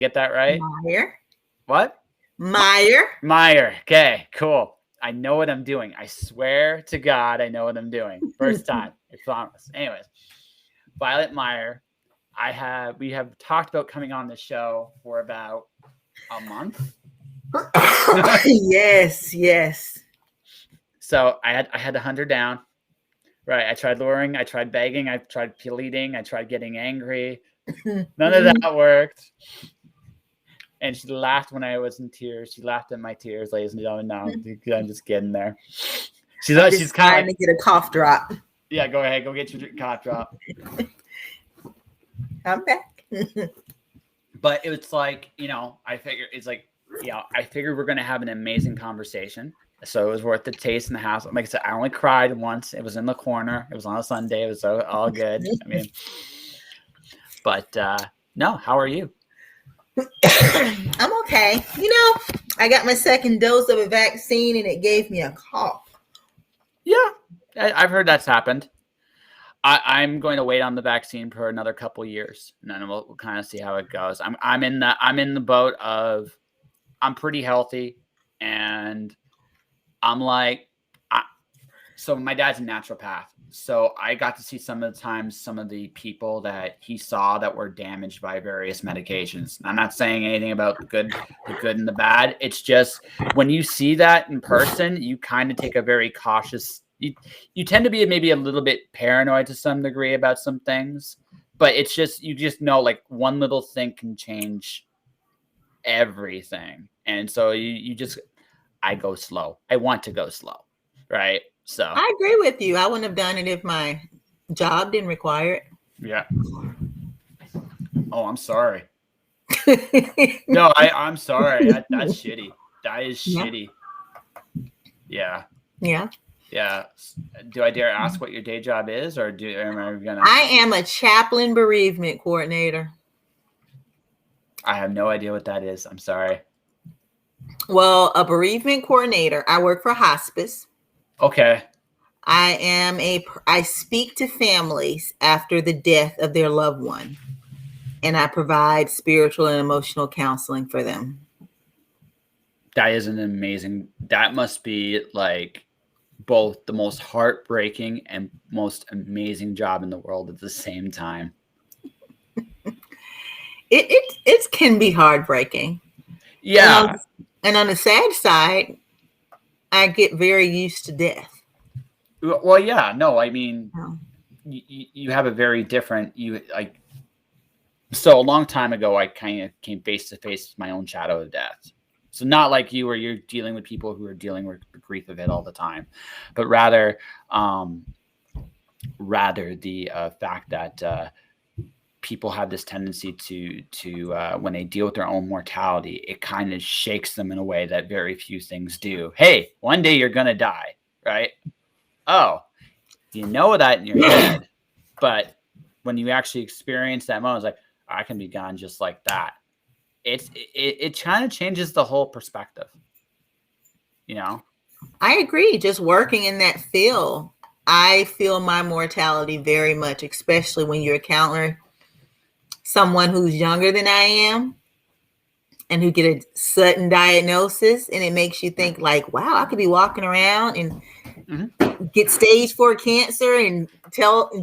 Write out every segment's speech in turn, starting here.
Get that right? Meyer. What? Meyer. Meier. Okay, cool. I know what I'm doing. I swear to God, I know what I'm doing. First time. I promise. Anyways, Violette Meier. We have talked about coming on the show for about a month. Yes. So I had to hunt her down. Right. I tried luring, I tried begging, I tried pleading, I tried getting angry. None of that worked. And she laughed when I was in tears. She laughed at my tears, ladies and gentlemen. No, I'm just getting there. She's kind of trying to get a cough drop. Yeah, go ahead. Go get your cough drop. I'm back. But it was like, I figured I figured we're going to have an amazing conversation. So it was worth the taste in the house. Like I said, I only cried once. It was in the corner. It was on a Sunday. It was all good. I mean, but no, how are you? I'm okay. I got my second dose of a vaccine and it gave me a cough. Yeah, I've heard that's happened. I'm going to wait on the vaccine for another couple years, and then we'll kind of see how it goes. I'm in the boat of I'm pretty healthy, and I'm like, so my dad's a naturopath, so I got to see some of the people that he saw that were damaged by various medications. I'm not saying anything about the good and the bad. It's just when you see that in person, you kind of take a very cautious. You tend to be maybe a little bit paranoid to some degree about some things, but it's just you just know like one little thing can change everything, and so I go slow. I want to go slow, right? So I agree with you. I wouldn't have done it if my job didn't require it. Yeah. Oh, I'm sorry. No, I'm sorry. That's shitty. That is shitty. Yeah. Do I dare ask what your day job is, or am I gonna? I am a chaplain bereavement coordinator. I have no idea what that is. I'm sorry. Well, a bereavement coordinator. I work for hospice. Okay. I speak to families after the death of their loved one, and I provide spiritual and emotional counseling for them. That is that must be like both the most heartbreaking and most amazing job in the world at the same time. It can be heartbreaking. Yeah. And on the sad side, I get very used to death. Well, yeah, no, I mean, you have a very different, so a long time ago, I kind of came face to face with my own shadow of death. So not like you, where you're dealing with people who are dealing with the grief of it all the time, but rather the fact that people have this tendency to when they deal with their own mortality, it kind of shakes them in a way that very few things do. Hey, one day you're going to die, right? Oh, you know that in your head, but when you actually experience that moment, it's like, I can be gone just like that. It kind of changes the whole perspective, I agree. Just working in that field, I feel my mortality very much, especially when you're encountering someone who's younger than I am and who get a sudden diagnosis, and it makes you think like, wow, I could be walking around and get stage 4 cancer and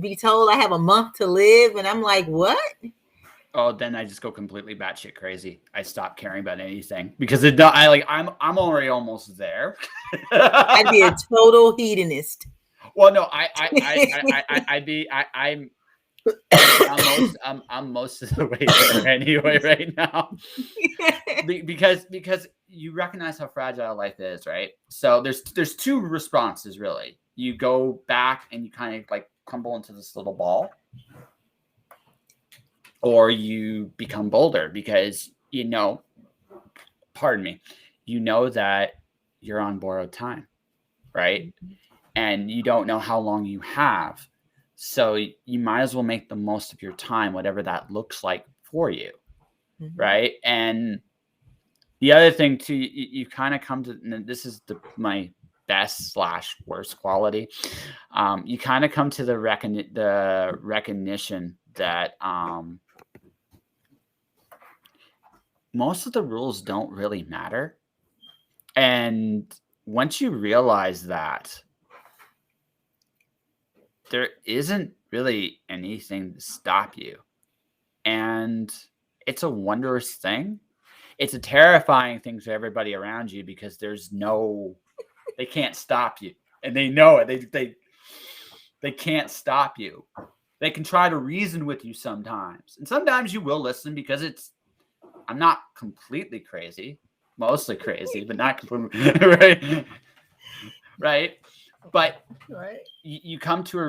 be told I have a month to live, and I'm like, what? Oh, then I just go completely batshit crazy. I stop caring about anything because I'm already almost there. I'd be a total hedonist. Well, no, I'm most of the way there anyway right now. because you recognize how fragile life is, right? So there's two responses really. You go back and you kind of like crumble into this little ball, or you become bolder because that you're on borrowed time, right? And you don't know how long you have. So you might as well make the most of your time, whatever that looks like for you, right? And the other thing too, you kind of come to, and this is my best / worst quality. You kind of come to the recognition that most of the rules don't really matter. And once you realize that, there isn't really anything to stop you. And it's a wondrous thing. It's a terrifying thing to everybody around you because they can't stop you. And they know it. They can't stop you. They can try to reason with you sometimes. And sometimes you will listen because I'm not completely crazy, mostly crazy, but not completely right. Right. But Right. you come to a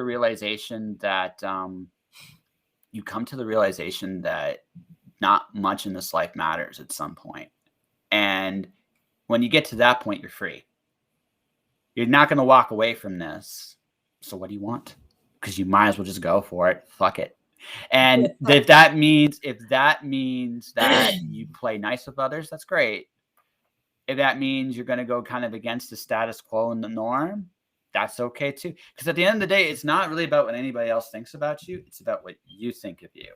realization that not much in this life matters at some point. And when you get to that point, you're free. You're not going to walk away from this. So what do you want? Because you might as well just go for it. Fuck it. And if that means that you play nice with others, that's great. If that means you're going to go kind of against the status quo and the norm, that's okay too. Because at the end of the day, it's not really about what anybody else thinks about you. It's about what you think of you.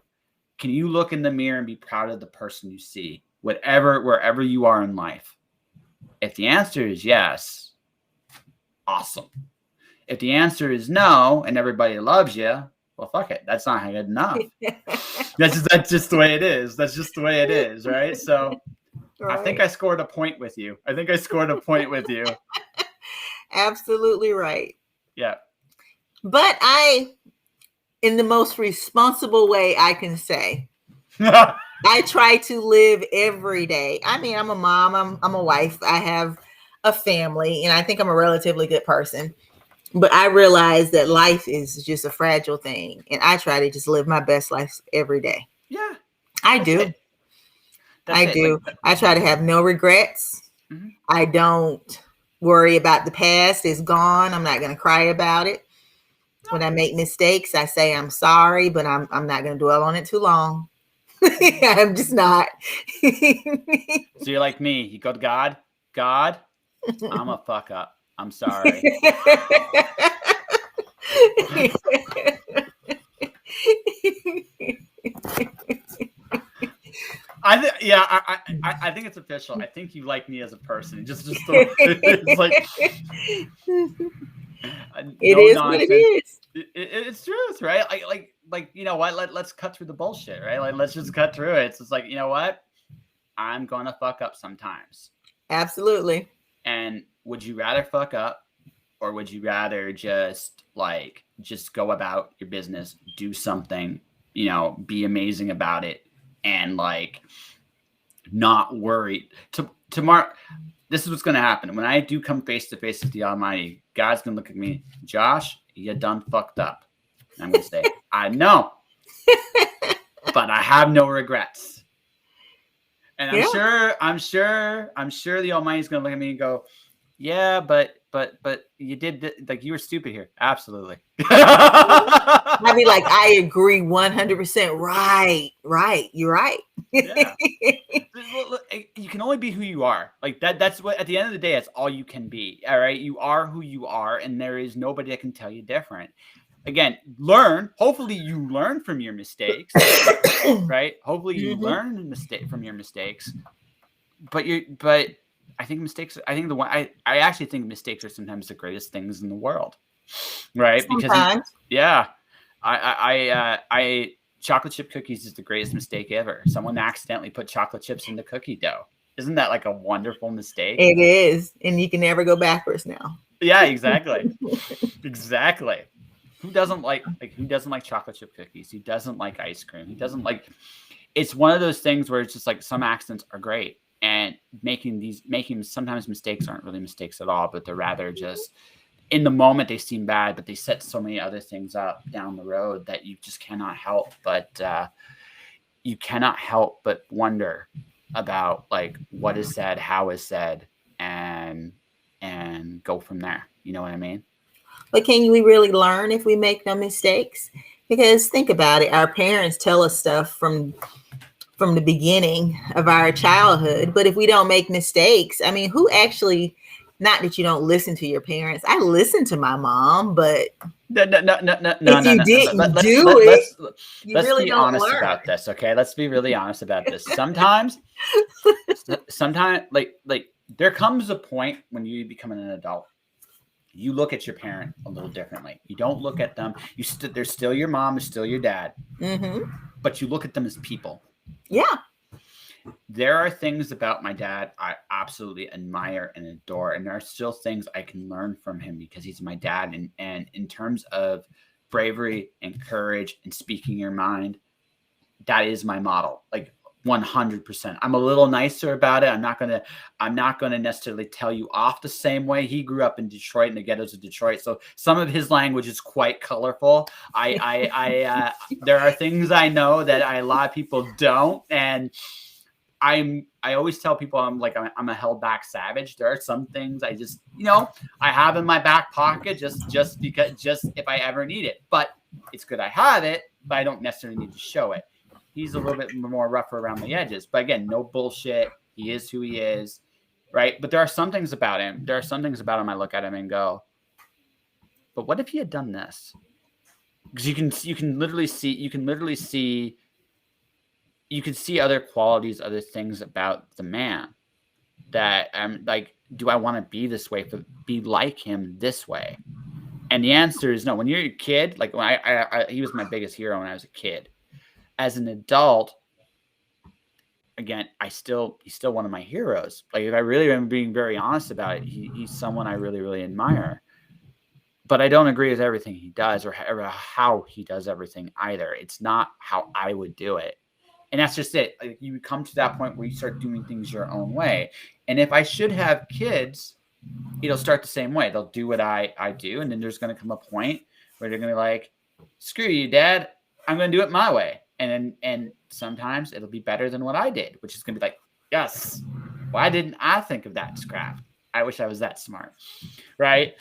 Can you look in the mirror and be proud of the person you see, wherever you are in life? If the answer is yes, awesome. If the answer is no and everybody loves you, well, fuck it. That's not good enough. That's just the way it is. That's just the way it is, right? So right. I think I scored a point with you. Absolutely right. Yeah. But in the most responsible way I can say, I try to live every day. I mean, I'm a mom, I'm a wife, I have a family, and I think I'm a relatively good person. But I realize that life is just a fragile thing, and I try to just live my best life every day. Yeah. I do. I try to have no regrets. Mm-hmm. I don't worry about the past. It's gone. I'm not going to cry about it. No. When I make mistakes, I say I'm sorry, but I'm not going to dwell on it too long. I'm just not. So you're like me. You go to God, I'm a fuck up. I'm sorry. I think it's official. I think you like me as a person. It's like it is what it is. It's truth, right? Like you know what? Let's cut through the bullshit, right? Like let's just cut through it. It's just like, you know what? I'm gonna fuck up sometimes. Absolutely. And would you rather fuck up, or would you rather just go about your business, do something, be amazing about it, and not worry? Tomorrow, this is what's going to happen. When I do come face to face with the Almighty, God's going to look at me, Josh, you done fucked up. And I'm going to say, I know, but I have no regrets. And I'm sure the Almighty's going to look at me and go, yeah, but you did you were stupid here. Absolutely. I'd be like, I agree 100%. Right. You're right. Yeah. You can only be who you are. Like that's what, at the end of the day, that's all you can be. All right. You are who you are, and there is nobody that can tell you different. Again, hopefully you learn from your mistakes. Right? Hopefully you learn from your mistakes. But I think I actually think mistakes are sometimes the greatest things in the world, right? Sometimes. Because I chocolate chip cookies is the greatest mistake ever. Someone accidentally put chocolate chips in the cookie dough. Isn't that like a wonderful mistake? It is, and you can never go backwards now. Yeah, exactly. Exactly. Who doesn't like chocolate chip cookies? Who doesn't like ice cream? Who doesn't like? It's one of those things where it's just like some accidents are great. And making sometimes mistakes aren't really mistakes at all, but they're rather just in the moment they seem bad, but they set so many other things up down the road that you just cannot help but wonder about what is said, how is said, and go from there. You know what I mean? But can we really learn if we make no mistakes? Because think about it, our parents tell us stuff from the beginning of our childhood. But if we don't make mistakes, I mean, who actually, not that you don't listen to your parents. I listen to my mom, but No, no, no, no, no, If no, you no. didn't Let's do it, you let's really be don't honest learn. about this, okay? Let's be really honest about this. Sometimes, like there comes a point when you become an adult. You look at your parent a little differently. You don't look at them. They're still your mom, they're still your dad, but you look at them as people. Yeah. There are things about my dad I absolutely admire and adore, and there are still things I can learn from him because he's my dad. And in terms of bravery and courage and speaking your mind, that is my model. Like 100%. I'm a little nicer about it. I'm not gonna necessarily tell you off the same way. He grew up in Detroit, in the ghettos of Detroit, so some of his language is quite colorful. There are things I know that a lot of people don't, and I always tell people I'm a held back savage. There are some things I just I have in my back pocket just because if I ever need it. But it's good I have it, but I don't necessarily need to show it. He's a little bit more rougher around the edges, but again, no bullshit. He is who he is, right? But there are some things about him. There are some things about him I look at him and go, but what if he had done this? Because you can literally see you can see other qualities, other things about the man that I'm like, do I want to be this way, be like him this way? And the answer is no. When you're a kid, like when he was my biggest hero when I was a kid. As an adult, again, he's still one of my heroes. Like if I really am being very honest about it, he's someone I really, really admire. But I don't agree with everything he does or how he does everything either. It's not how I would do it. And that's just it. Like you come to that point where you start doing things your own way. And if I should have kids, it'll start the same way. They'll do what I do. And then there's going to come a point where they're going to be like, screw you, Dad. I'm going to do it my way. And sometimes it'll be better than what I did, which is going to be like, yes, why didn't I think of that scrap? I wish I was that smart. Right?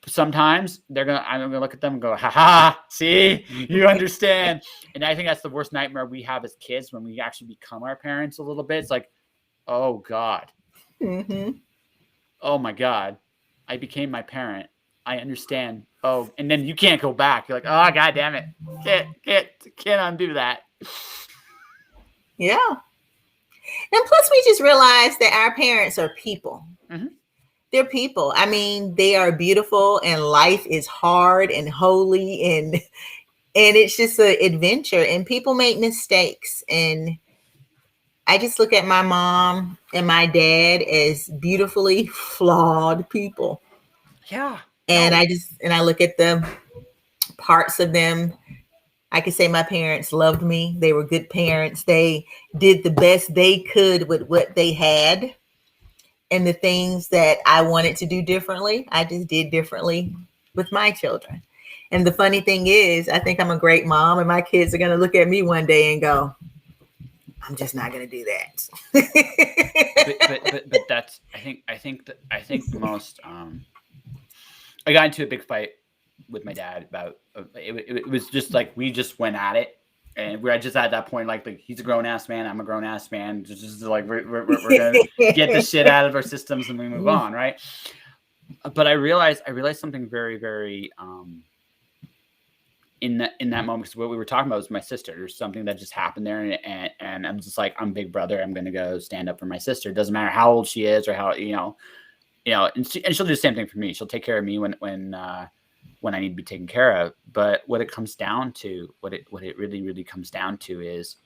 Sometimes I'm gonna look at them and go, ha ha, see, you understand. And I think that's the worst nightmare we have as kids when we actually become our parents a little bit. It's like, oh God. Oh my God. I became my parent. I understand. Oh, and then you can't go back. You're like, oh God damn it. Can't undo that. Yeah. And plus we just realized that our parents are people. They're people. I mean, they are beautiful and life is hard and holy and it's just an adventure and people make mistakes. And I just look at my mom and my dad as beautifully flawed people. Yeah. And I look at the parts of them. I could say my parents loved me. They were good parents. They did the best they could with what they had. And the things that I wanted to do differently, I just did differently with my children. And the funny thing is, I think I'm a great mom, and my kids are going to look at me one day and go, I'm just not going to do that. but that's I think the most I got into a big fight with my dad about it was just like we just went at it. And we're just at that point, like he's a grown ass man, I'm a grown ass man. Just like we're gonna get the shit out of our systems and we move on, right? But I realized something very, very in that moment, because what we were talking about was my sister. There's something that just happened there, and I'm just like, I'm big brother. I'm gonna go stand up for my sister. It doesn't matter how old she is or how and she'll do the same thing for me. She'll take care of me when I need to be taken care of. But what it comes down to, what it really, really comes down to is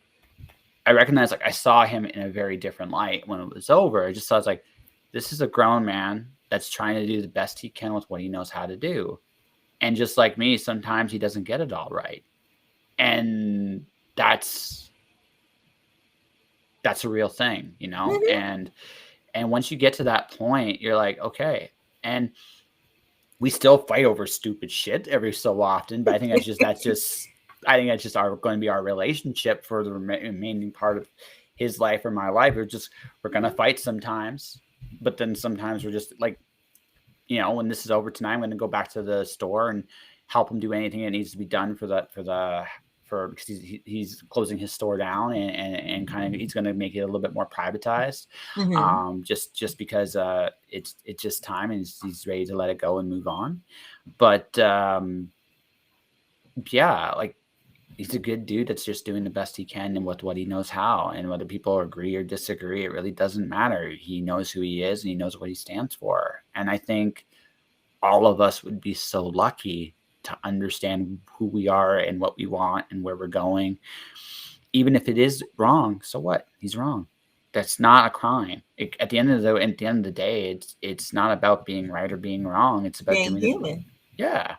I recognize, like, I saw him in a very different light when it was over. I just thought, like, this is a grown man that's trying to do the best he can with what he knows how to do. And just like me, sometimes he doesn't get it all right. And that's a real thing, And once you get to that point, you're like, okay. And we still fight over stupid shit every so often, but I think that's just going to be our relationship for the remaining part of his life or my life. We're going to fight sometimes, but then sometimes we're just like, when this is over tonight, I'm going to go back to the store and help him do anything that needs to be done for because he's closing his store down and kind of he's going to make it a little bit more privatized, just because it's just time and he's ready to let it go and move on. But yeah, like he's a good dude that's just doing the best he can and with what he knows how, and whether people agree or disagree, it really doesn't matter. He knows who he is and he knows what he stands for. And I think all of us would be so lucky to understand who we are and what we want and where we're going. Even if it is wrong, so what? He's wrong. That's not a crime. At the end of the day, it's not about being right or being wrong. It's about being human. Yeah,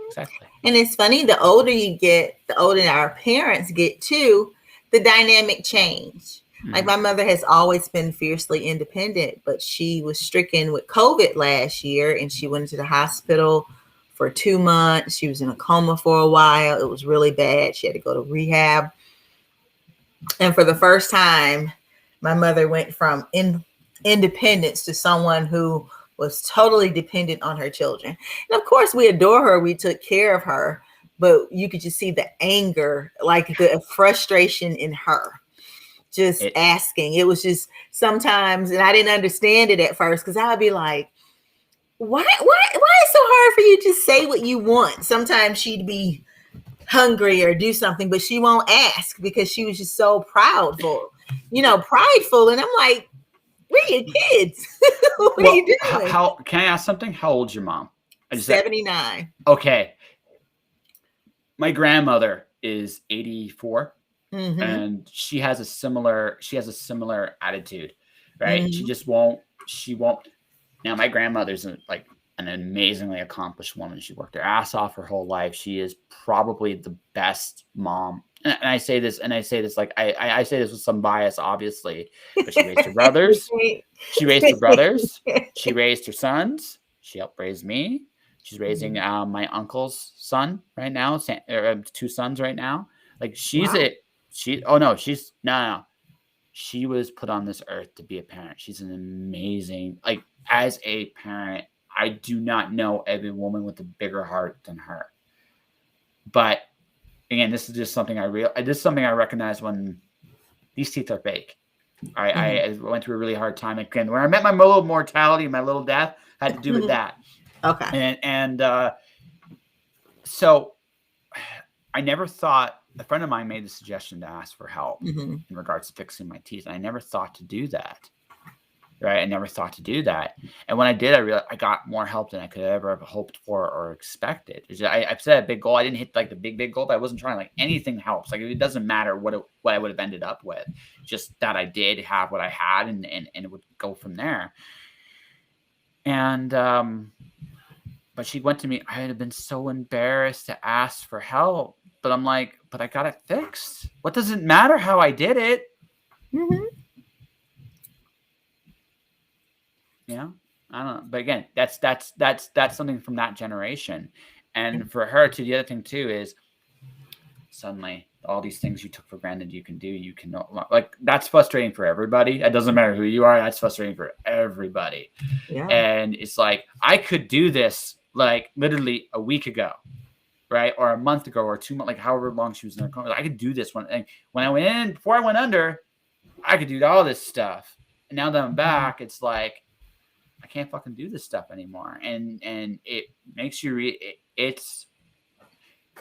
exactly. And it's funny, the older you get, the older our parents get too, the dynamic change. Like my mother has always been fiercely independent, but she was stricken with COVID last year and she went into the hospital for 2 months. She was in a coma for a while. It was really bad. She had to go to rehab. And for the first time, my mother went from independence to someone who was totally dependent on her children. And of course, we adore her. We took care of her, but you could just see the anger, like the frustration in her. Just asking. It was just sometimes, and I didn't understand it at first because I would be like, why is it so hard for you to say what you want? Sometimes she'd be hungry or do something, but she won't ask because she was just so prideful. And I'm like, where are your kids? What are you doing? How can I ask something? How old's your mom? 79. Okay. My grandmother is 84. And she has a similar attitude, right? She won't. Now, my grandmother's like an amazingly accomplished woman. She worked her ass off her whole life. She is probably the best mom. And I say this like I say this with some bias, obviously, but she raised her brothers. She raised her brothers. She raised her sons. She helped raise me. She's raising my uncle's son right now, 2 sons right now. Like she's She was put on this earth to be a parent. She's an amazing, like as a parent, I do not know every woman with a bigger heart than her. But again, this is just something I recognize when these teeth are fake. I went through a really hard time. Again, when I met my little mortality, my little death had to do with that. Okay. And so I never thought. A friend of mine made the suggestion to ask for help in regards to fixing my teeth. And I never thought to do that. Right. I never thought to do that. And when I did, I realized I got more help than I could ever have hoped for or expected. I set a big goal. I didn't hit like the big goal, but I wasn't trying like anything helps. Like it doesn't matter what I would have ended up with, just that I did have what I had and it would go from there. And, but she went to me. I had been so embarrassed to ask for help. But I'm like, but I got it fixed. What does it matter how I did it? I don't know. But again, that's something from that generation. And for her too, the other thing too is suddenly all these things you took for granted you can do, you can like that's frustrating for everybody. It doesn't matter who you are, that's frustrating for everybody. Yeah. And it's like I could do this like literally a week ago. Right. Or a month ago or 2 months, like however long she was in her coma. I could do this one. And when I went in, before I went under, I could do all this stuff. And now that I'm back, it's like, I can't fucking do this stuff anymore. And it makes you, it's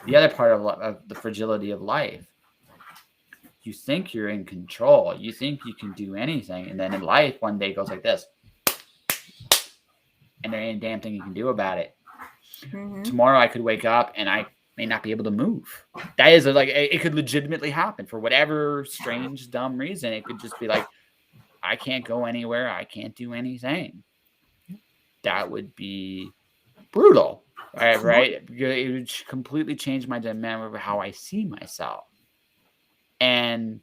the other part of the fragility of life. You think you're in control. You think you can do anything. And then in life, one day goes like this. And there ain't a damn thing you can do about it. Tomorrow I could wake up and I may not be able to move. That is like it could legitimately happen for whatever strange, dumb reason. It could just be like, I can't go anywhere. I can't do anything. That would be brutal, right? It would completely change my dynamic of how I see myself. And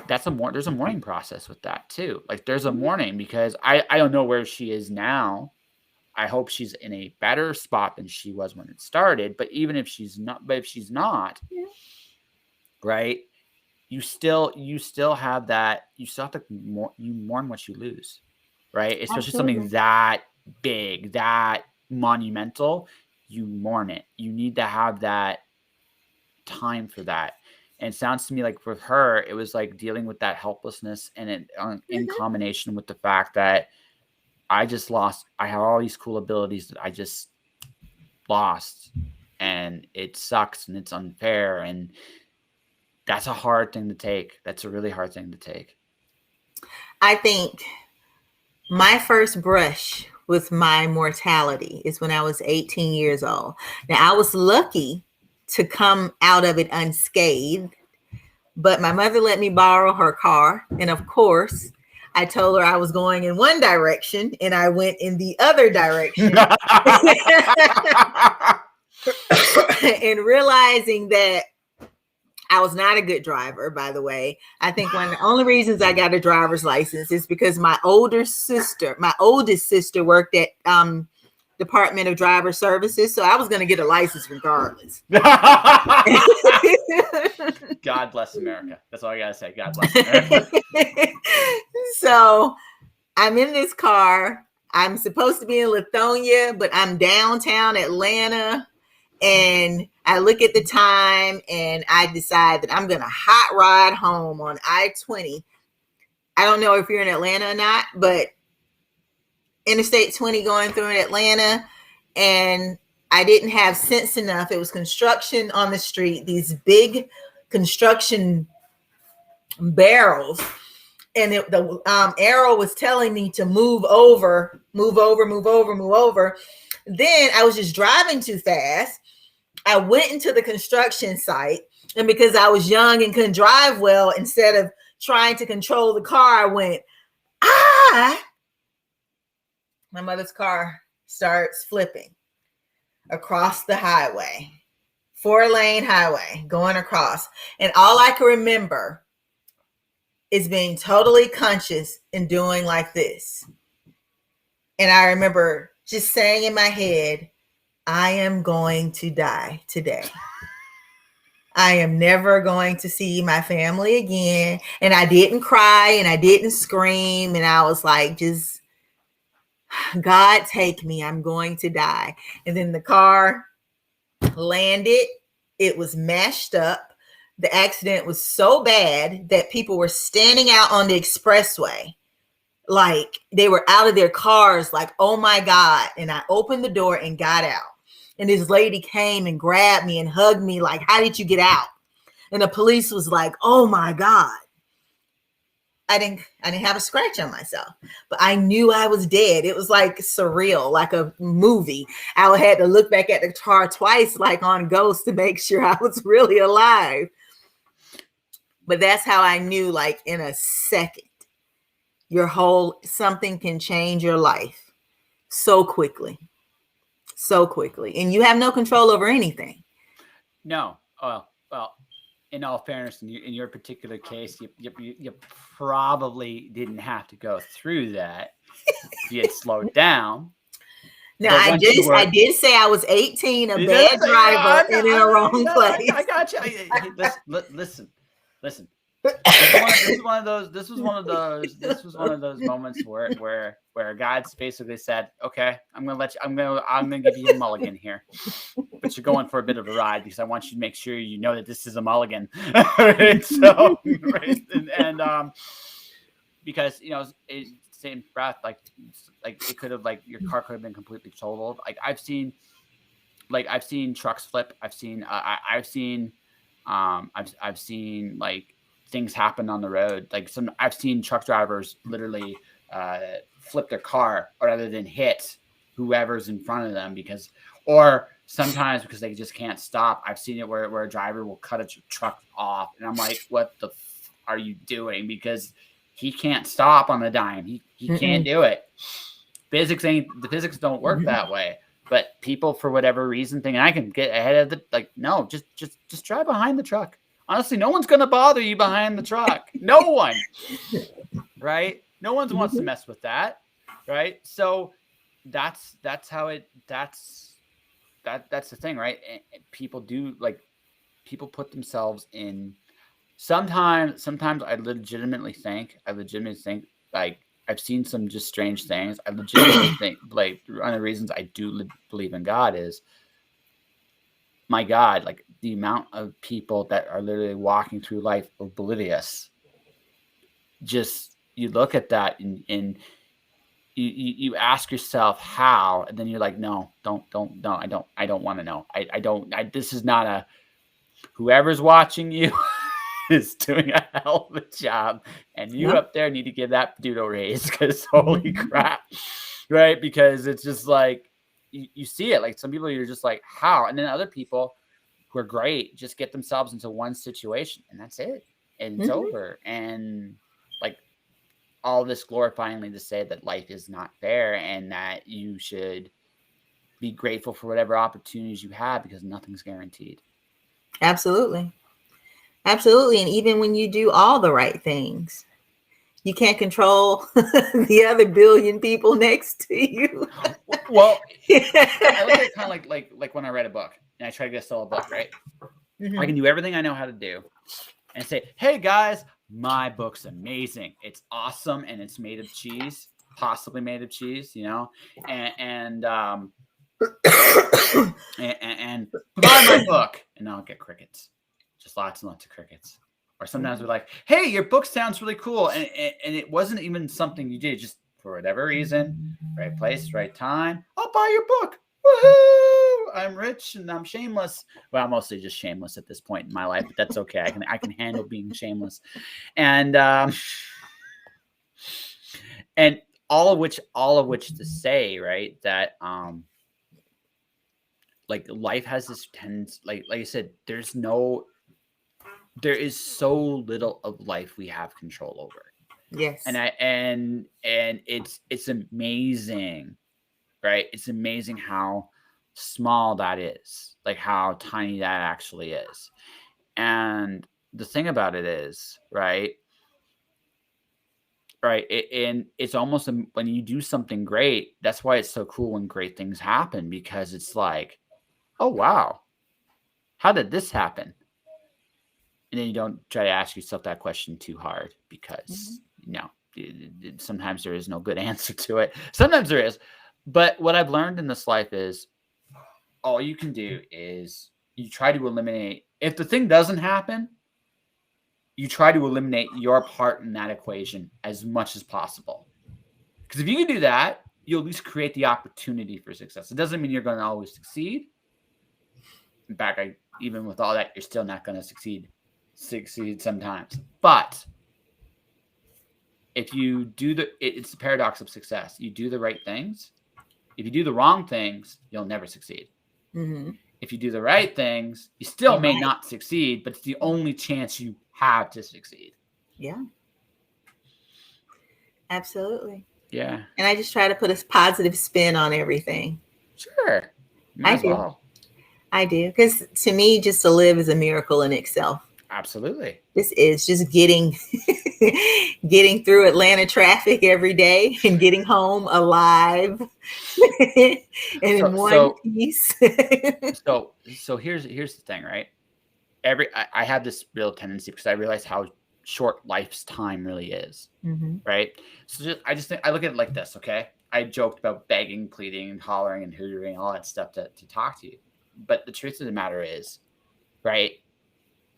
there's a mourning process with that too. Like there's a mourning because I don't know where she is now. I hope she's in a better spot than she was when it started. But even if she's not, right, you still have that. You still have to you mourn what you lose, right? Especially something that big, that monumental. You mourn it. You need to have that time for that. And it sounds to me like with her, it was like dealing with that helplessness, and in combination with the fact that I have all these cool abilities that I just lost, and it sucks and it's unfair, and that's a hard thing to take. That's a really hard thing to take. I think my first brush with my mortality is when I was 18 years old. Now, I was lucky to come out of it unscathed, but my mother let me borrow her car. And of course, I told her I was going in one direction and I went in the other direction. And realizing that I was not a good driver, by the way. I think one of the only reasons I got a driver's license is because my oldest sister worked at Department of Driver Services. So I was going to get a license regardless. God bless America. That's all I got to say. God bless America. So I'm in this car. I'm supposed to be in Lithonia, but I'm downtown Atlanta. And I look at the time and I decide that I'm going to hot ride home on I-20. I don't know if you're in Atlanta or not, but Interstate 20 going through in Atlanta. And I didn't have sense enough. It was construction on the street, these big construction barrels. And the arrow was telling me to move over. Then I was just driving too fast. I went into the construction site, and because I was young and couldn't drive well, instead of trying to control the car, I went, my mother's car starts flipping across the highway, 4-lane highway going across. And all I can remember is being totally conscious and doing like this. And I remember just saying in my head, I am going to die today. I am never going to see my family again. And I didn't cry and I didn't scream. And I was like, just, God, take me. I'm going to die. And then the car landed. It was mashed up. The accident was so bad that people were standing out on the expressway. Like they were out of their cars, like, oh my God. And I opened the door and got out. And this lady came and grabbed me and hugged me like, how did you get out? And the police was like, oh my God. I didn't have a scratch on myself, but I knew I was dead. It was like surreal, like a movie. I had to look back at the car twice, like on Ghost, to make sure I was really alive. But that's how I knew, like in a second, something can change your life so quickly. And you have no control over anything. No. Well, in all fairness, in your particular case, you probably didn't have to go through that. You had slowed down. Now, I did say I was 18, a bad driver, and in a wrong place. I got you. Listen. This was one of those moments where God's basically said, "Okay, I'm gonna give you a mulligan here, but you're going for a bit of a ride because I want you to make sure you know that this is a mulligan." Right? So, right? And because same breath, like it could have, like, your car could have been completely totaled. Like I've seen trucks flip. I've seen like things happen on the road. Like I've seen truck drivers literally flip their car rather than hit whoever's in front of them or sometimes because they just can't stop. I've seen it where a driver will cut a truck off, and I'm like, what the are you doing? Because he can't stop on a dime. He can't do it. The physics don't work that way. But people, for whatever reason, think I can get ahead of no, just drive behind the truck. Honestly, no one's going to bother you behind the truck. No one, right? No one wants to mess with that, right? So that's the thing, right? And people put themselves in. Sometimes I legitimately think like I've seen some just strange things. I legitimately think, like, one of the reasons I do believe in God is, my God, like, the amount of people that are literally walking through life oblivious. Just you look at that and you ask yourself how, and then you're like, no, don't, I don't want to know. This is not a, whoever's watching you is doing a hell of a job, and you up there need to give that dude a raise, because holy crap, right? Because it's just like, you see it, like some people you're just like, how? And then other people who are great just get themselves into one situation and that's it, and it's over. And like, all this glorifyingly to say that life is not fair and that you should be grateful for whatever opportunities you have, because nothing's guaranteed. Absolutely. Absolutely. And even when you do all the right things, you can't control the other billion people next to you. Well, I look at it kind of like when I read a book and I try to get sell a book, right? I can do everything I know how to do and say, hey guys, my book's amazing. It's awesome. And it's made of cheese, possibly made of cheese, you know, and buy my book, and I'll get crickets, just lots and lots of crickets. Or sometimes we're like, hey, your book sounds really cool. And it wasn't even something you did, just for whatever reason, right place, right time. I'll buy your book. Woohoo! I'm rich and I'm shameless. Well, I'm mostly just shameless at this point in my life, but that's okay. I can handle being shameless. And and all of which to say, right, that like life has this tendency, like I said, there is so little of life we have control over. Yes. And it's amazing, right? It's amazing how small that is, like how tiny that actually is. And the thing about it is, right, and it's almost, when you do something great, that's why it's so cool when great things happen, because it's like, oh wow, how did this happen? And then you don't try to ask yourself that question too hard, because sometimes there is no good answer to it. Sometimes there is. But what I've learned in this life is, all you can do is you try to eliminate, if the thing doesn't happen, you try to eliminate your part in that equation as much as possible. Because if you can do that, you'll at least create the opportunity for success. It doesn't mean you're going to always succeed. In fact, even with all that, you're still not going to succeed sometimes. But if you do it's the paradox of success. You do the right things. If you do the wrong things, you'll never succeed. Mm-hmm. If you do the right things, you still may not succeed, but it's the only chance you have to succeed. Yeah. Absolutely. Yeah. And I just try to put a positive spin on everything. Sure. I do. Because to me, just to live is a miracle in itself. Absolutely. This is just getting through Atlanta traffic every day and getting home alive and in one piece. So here's the thing, right? I have this real tendency, because I realize how short life's time really is, right? So I look at it like this, okay? I joked about begging, pleading, and hollering and hootering, all that stuff to talk to you. But the truth of the matter is, right,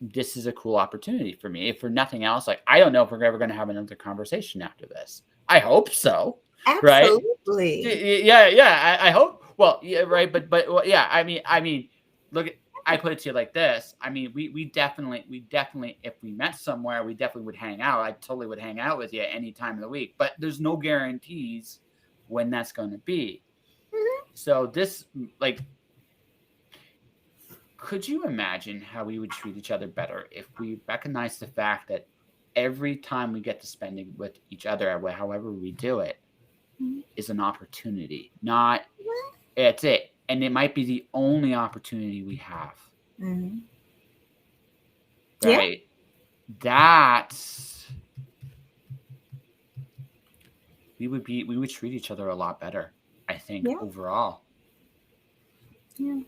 this is a cool opportunity for me. If for nothing else, like, I don't know if we're ever going to have another conversation after this. I hope so. Absolutely. Right? Yeah. I hope. Well, yeah, right. But well, yeah. I mean, look at. I put it to you like this. I mean, we definitely, if we met somewhere, we definitely would hang out. I totally would hang out with you any time of the week. But there's no guarantees when that's going to be. So this, like, could you imagine how we would treat each other better if we recognize the fact that every time we get to spending with each other, however we do it, is an opportunity, not it's it. And it might be the only opportunity we have. Right? Yeah. We would treat each other a lot better, I think, overall. Yeah.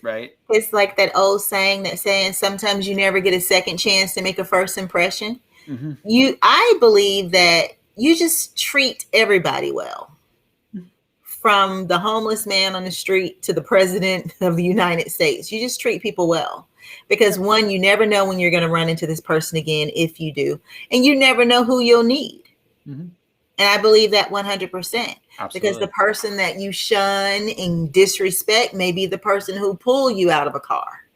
Right? It's like that old saying sometimes you never get a second chance to make a first impression. I believe that you just treat everybody well, from the homeless man on the street to the president of the United States. You just treat people well. Because one, you never know when you're going to run into this person again, if you do, and you never know who you'll need. Mm-hmm. And I believe that 100%. Absolutely. Because the person that you shun and disrespect may be the person who pulled you out of a car.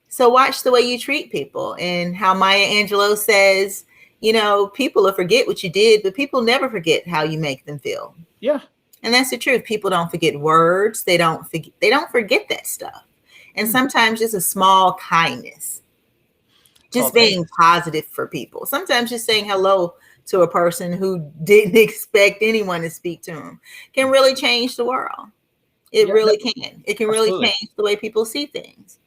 So watch the way you treat people, and how Maya Angelou says, you know, people will forget what you did, but people never forget how you make them feel. Yeah. And that's the truth. People don't forget words. They don't forget that stuff. And sometimes just a small kindness, just being positive for people. Sometimes just saying hello to a person who didn't expect anyone to speak to them can really change the world. It really can. It can really change the way people see things.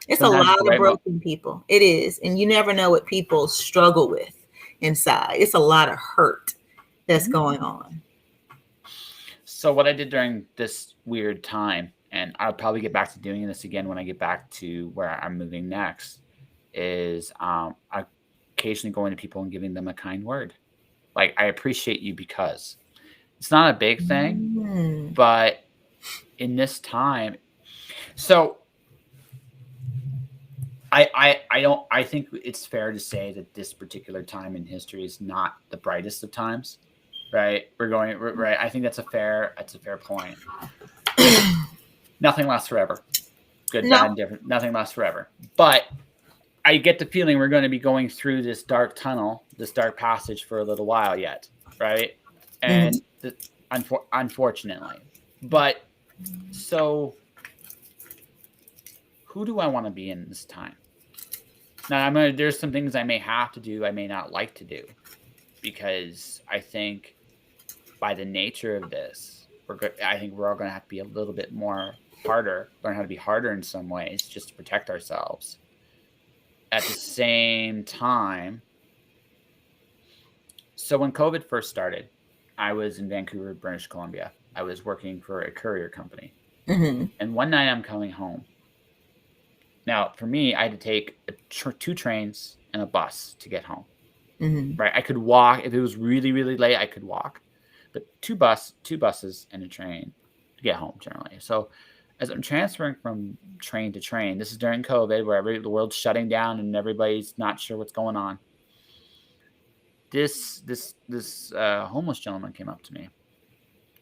It's sometimes a lot of broken people. It is. And you never know what people struggle with inside. It's a lot of hurt that's going on. So what I did during this weird time, and I'll probably get back to doing this again when I get back to where I'm moving next, is occasionally going to people and giving them a kind word. Like, I appreciate you because it's not a big thing, but in this time, so I think it's fair to say that this particular time in history is not the brightest of times, right? Right. I think that's a fair point. Nothing lasts forever. Good, bad, different. Nothing lasts forever. But I get the feeling we're going to be going through this dark tunnel, this dark passage for a little while yet, right? And unfortunately, but so who do I want to be in this time? Now, there's some things I may have to do, I may not like to do, because I think by the nature of this, I think we're all going to have to be a little bit more harder, learn how to be harder in some ways, just to protect ourselves. At the same time, so when COVID first started, I was in Vancouver, British Columbia. I was working for a courier company. And one night I'm coming home. Now, for me, I had to take 2 trains and a bus to get home. Right? I could walk. If it was really, really late, I could walk. But 2 buses and a train to get home generally. So as I'm transferring from train to train, this is during COVID, where the world's shutting down and everybody's not sure what's going on. This homeless gentleman came up to me.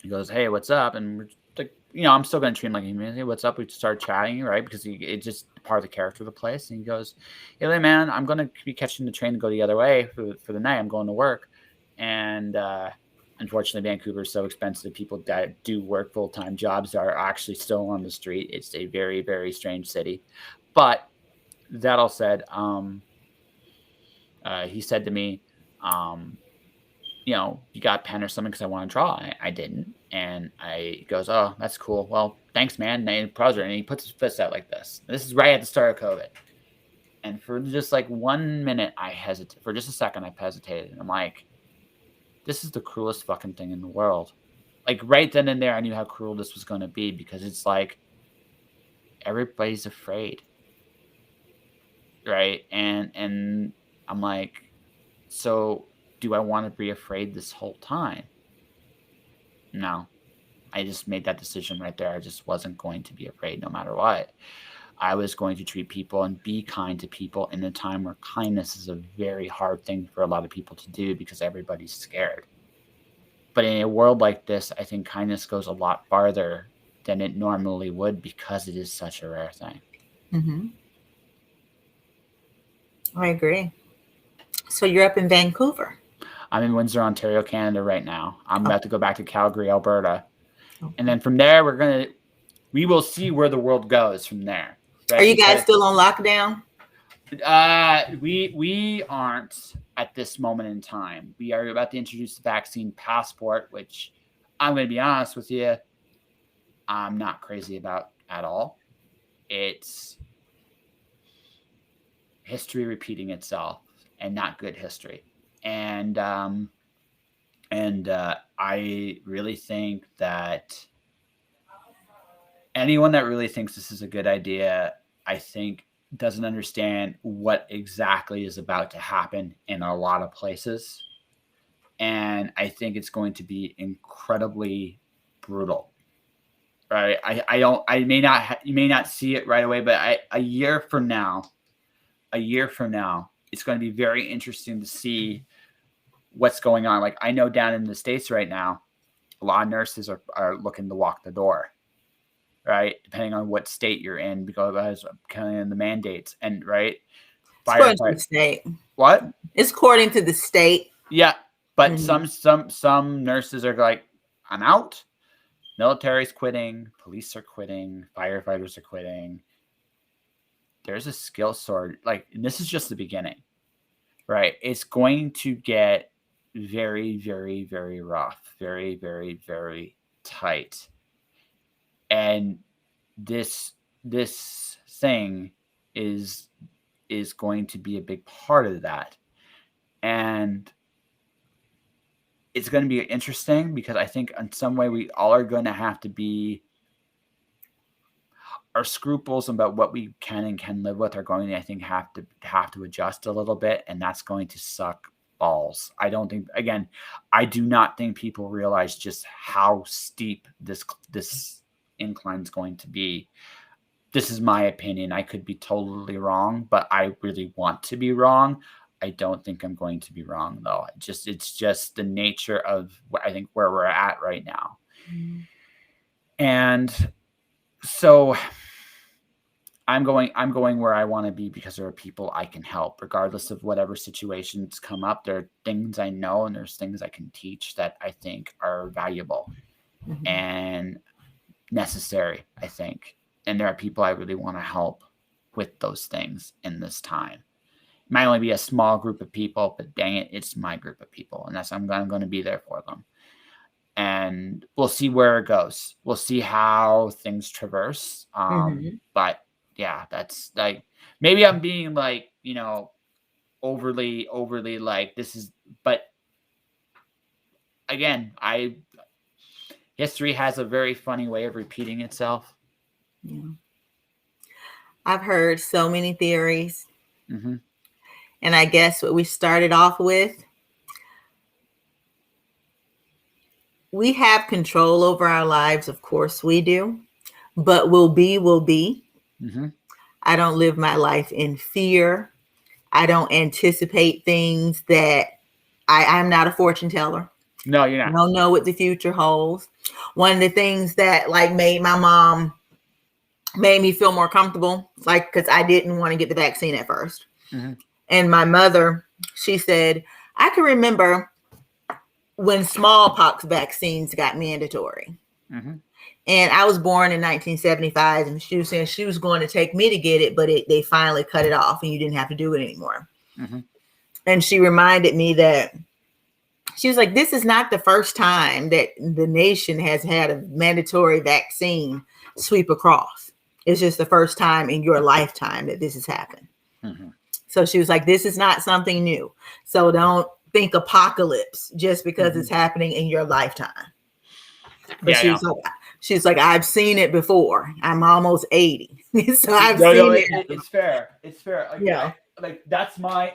He goes, "Hey, what's up?" And we're like, I'm still going to treat him like a human. Hey, what's up? We start chatting, right? Because it's just part of the character of the place. And he goes, "Hey, man, I'm going to be catching the train to go the other way for the night. I'm going to work." And unfortunately, Vancouver is so expensive. People that do work full-time jobs are actually still on the street. It's a very, very strange city. But that all said, he said to me, you got a pen or something because I want to draw. I didn't. And he goes, "Oh, that's cool. Well, thanks, man." And he puts his fist out like this. This is right at the start of COVID. And for just like 1 minute, I hesitated. For just a second, I hesitated. And I'm like, this is the cruelest fucking thing in the world. Like right then and there, I knew how cruel this was going to be, because it's like everybody's afraid. Right. And I'm like, so do I want to be afraid this whole time? No, I just made that decision right there. I just wasn't going to be afraid no matter what. I was going to treat people and be kind to people in a time where kindness is a very hard thing for a lot of people to do because everybody's scared. But in a world like this, I think kindness goes a lot farther than it normally would because it is such a rare thing. I agree. So you're up in Vancouver. I'm in Windsor, Ontario, Canada right now. I'm about to go back to Calgary, Alberta. And then from there, we will see where the world goes from there. Right? Are you guys still on lockdown? We aren't at this moment in time. We are about to introduce the vaccine passport, which I'm going to be honest with you, I'm not crazy about at all. It's history repeating itself, and not good history. And I really think that anyone that really thinks this is a good idea, I think doesn't understand what exactly is about to happen in a lot of places. And I think it's going to be incredibly brutal. right? I may not, you may not see it right away, but a year from now, it's going to be very interesting to see what's going on. Like I know down in the States right now, a lot of nurses are looking to walk the door, right? Depending on what state you're in, because kind of the mandates and right. It's according to the state. What? It's according to the state. Yeah, but some nurses are like, I'm out. Military's quitting. Police are quitting. Firefighters are quitting. There's a skill sword. Like, and this is just the beginning, right? It's going to get very, very, very rough, very, very, very tight. And this thing is going to be a big part of that. And it's going to be interesting because I think in some way we all are going to have to be, our scruples about what we can and can live with are going to, I think, have to adjust a little bit, and that's going to suck balls. I do not think people realize just how steep this incline is going to be. This is my opinion. I could be totally wrong, but I really want to be wrong. I don't think I'm going to be wrong though. It's just the nature of I think where we're at right now. Mm-hmm. And so I'm going where I want to be because there are people I can help, regardless of whatever situations come up. There are things I know and there's things I can teach that I think are valuable and necessary, I think. And there are people I really want to help with those things in this time. It might only be a small group of people, but dang it, it's my group of people. And I'm going to be there for them. And we'll see where it goes. We'll see how things traverse. But yeah, that's like, maybe I'm being like, overly like this is, but again, history has a very funny way of repeating itself. Yeah. I've heard so many theories. Mm-hmm. And I guess what we started off with, we have control over our lives. Of course we do, but will be. Mm-hmm. I don't live my life in fear. I don't anticipate things that I'm not a fortune teller. No, you're not. I don't know what the future holds. One of the things that made my mom made me feel more comfortable, because I didn't want to get the vaccine at first. Mm-hmm. And my mother, she said, I can remember when smallpox vaccines got mandatory. Mm-hmm. And I was born in 1975, and she was saying she was going to take me to get it, but they finally cut it off and you didn't have to do it anymore. Mm-hmm. And she reminded me that she was like, this is not the first time that the nation has had a mandatory vaccine sweep across. It's just the first time in your lifetime that this has happened. Mm-hmm. So she was like, this is not something new. So don't think apocalypse just because it's happening in your lifetime. But she's like, I've seen it before. I'm almost 80. So I've seen it. It's fair. It's fair. That's my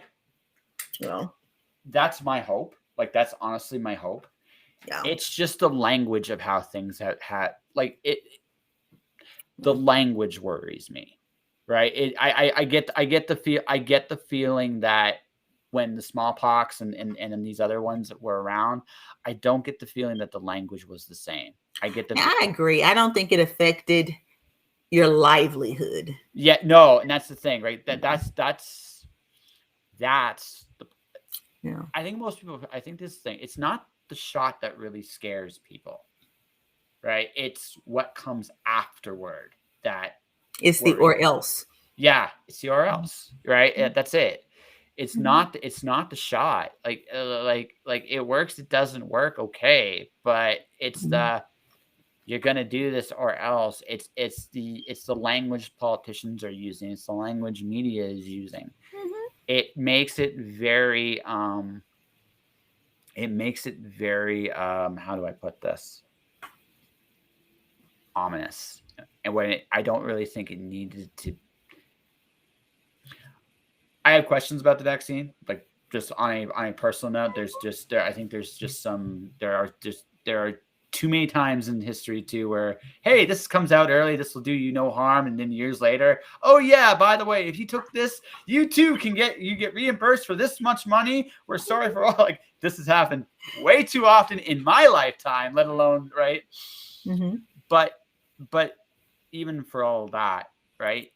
hope. That's honestly my hope. Yeah. It's just the language of how things have had the language worries me. Right. I get the feeling that when the smallpox and these other ones that were around, I don't get the feeling that the language was the same. I agree. I don't think it affected your livelihood. Yeah, no, and that's the thing, right? That's the. Yeah. I think most people. I think this thing. It's not the shot that really scares people, right? It's what comes afterward that. It's the or else. Yeah, it's the or else, right? Mm-hmm. That's it. It's not the shot. Like it works, it doesn't work, okay, but it's the you're gonna do this or else. It's the language politicians are using. It's the language media is using. Mm-hmm. It makes it very how do I put this? Ominous. And I don't really think it needed to. I have questions about the vaccine, just on a personal note. I think there are too many times in history too, where, hey, this comes out early, this will do you no harm, and then years later, oh yeah, by the way, if you took this, you too can get reimbursed for this much money. We're sorry for all. Like, this has happened way too often in my lifetime, let alone right. Mm-hmm. But even for all that, right?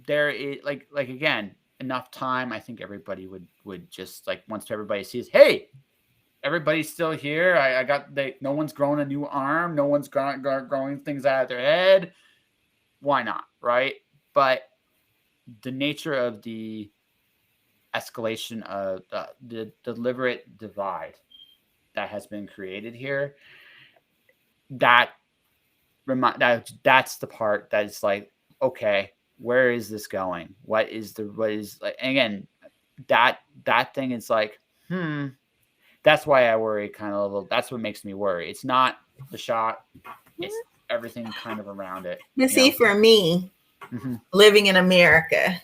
There is like again, enough time. I think everybody would just like, once everybody sees, hey, everybody's still here. No one's growing a new arm. No one's growing things out of their head. Why not, right? But the nature of the escalation of the deliberate divide that has been created here, that's the part that is like, okay, where is this going? What is like, again, that thing is like, that's why I worry kind of a little. That's what makes me worry. It's not the shot. It's everything kind of around it. You see, for me, living in America,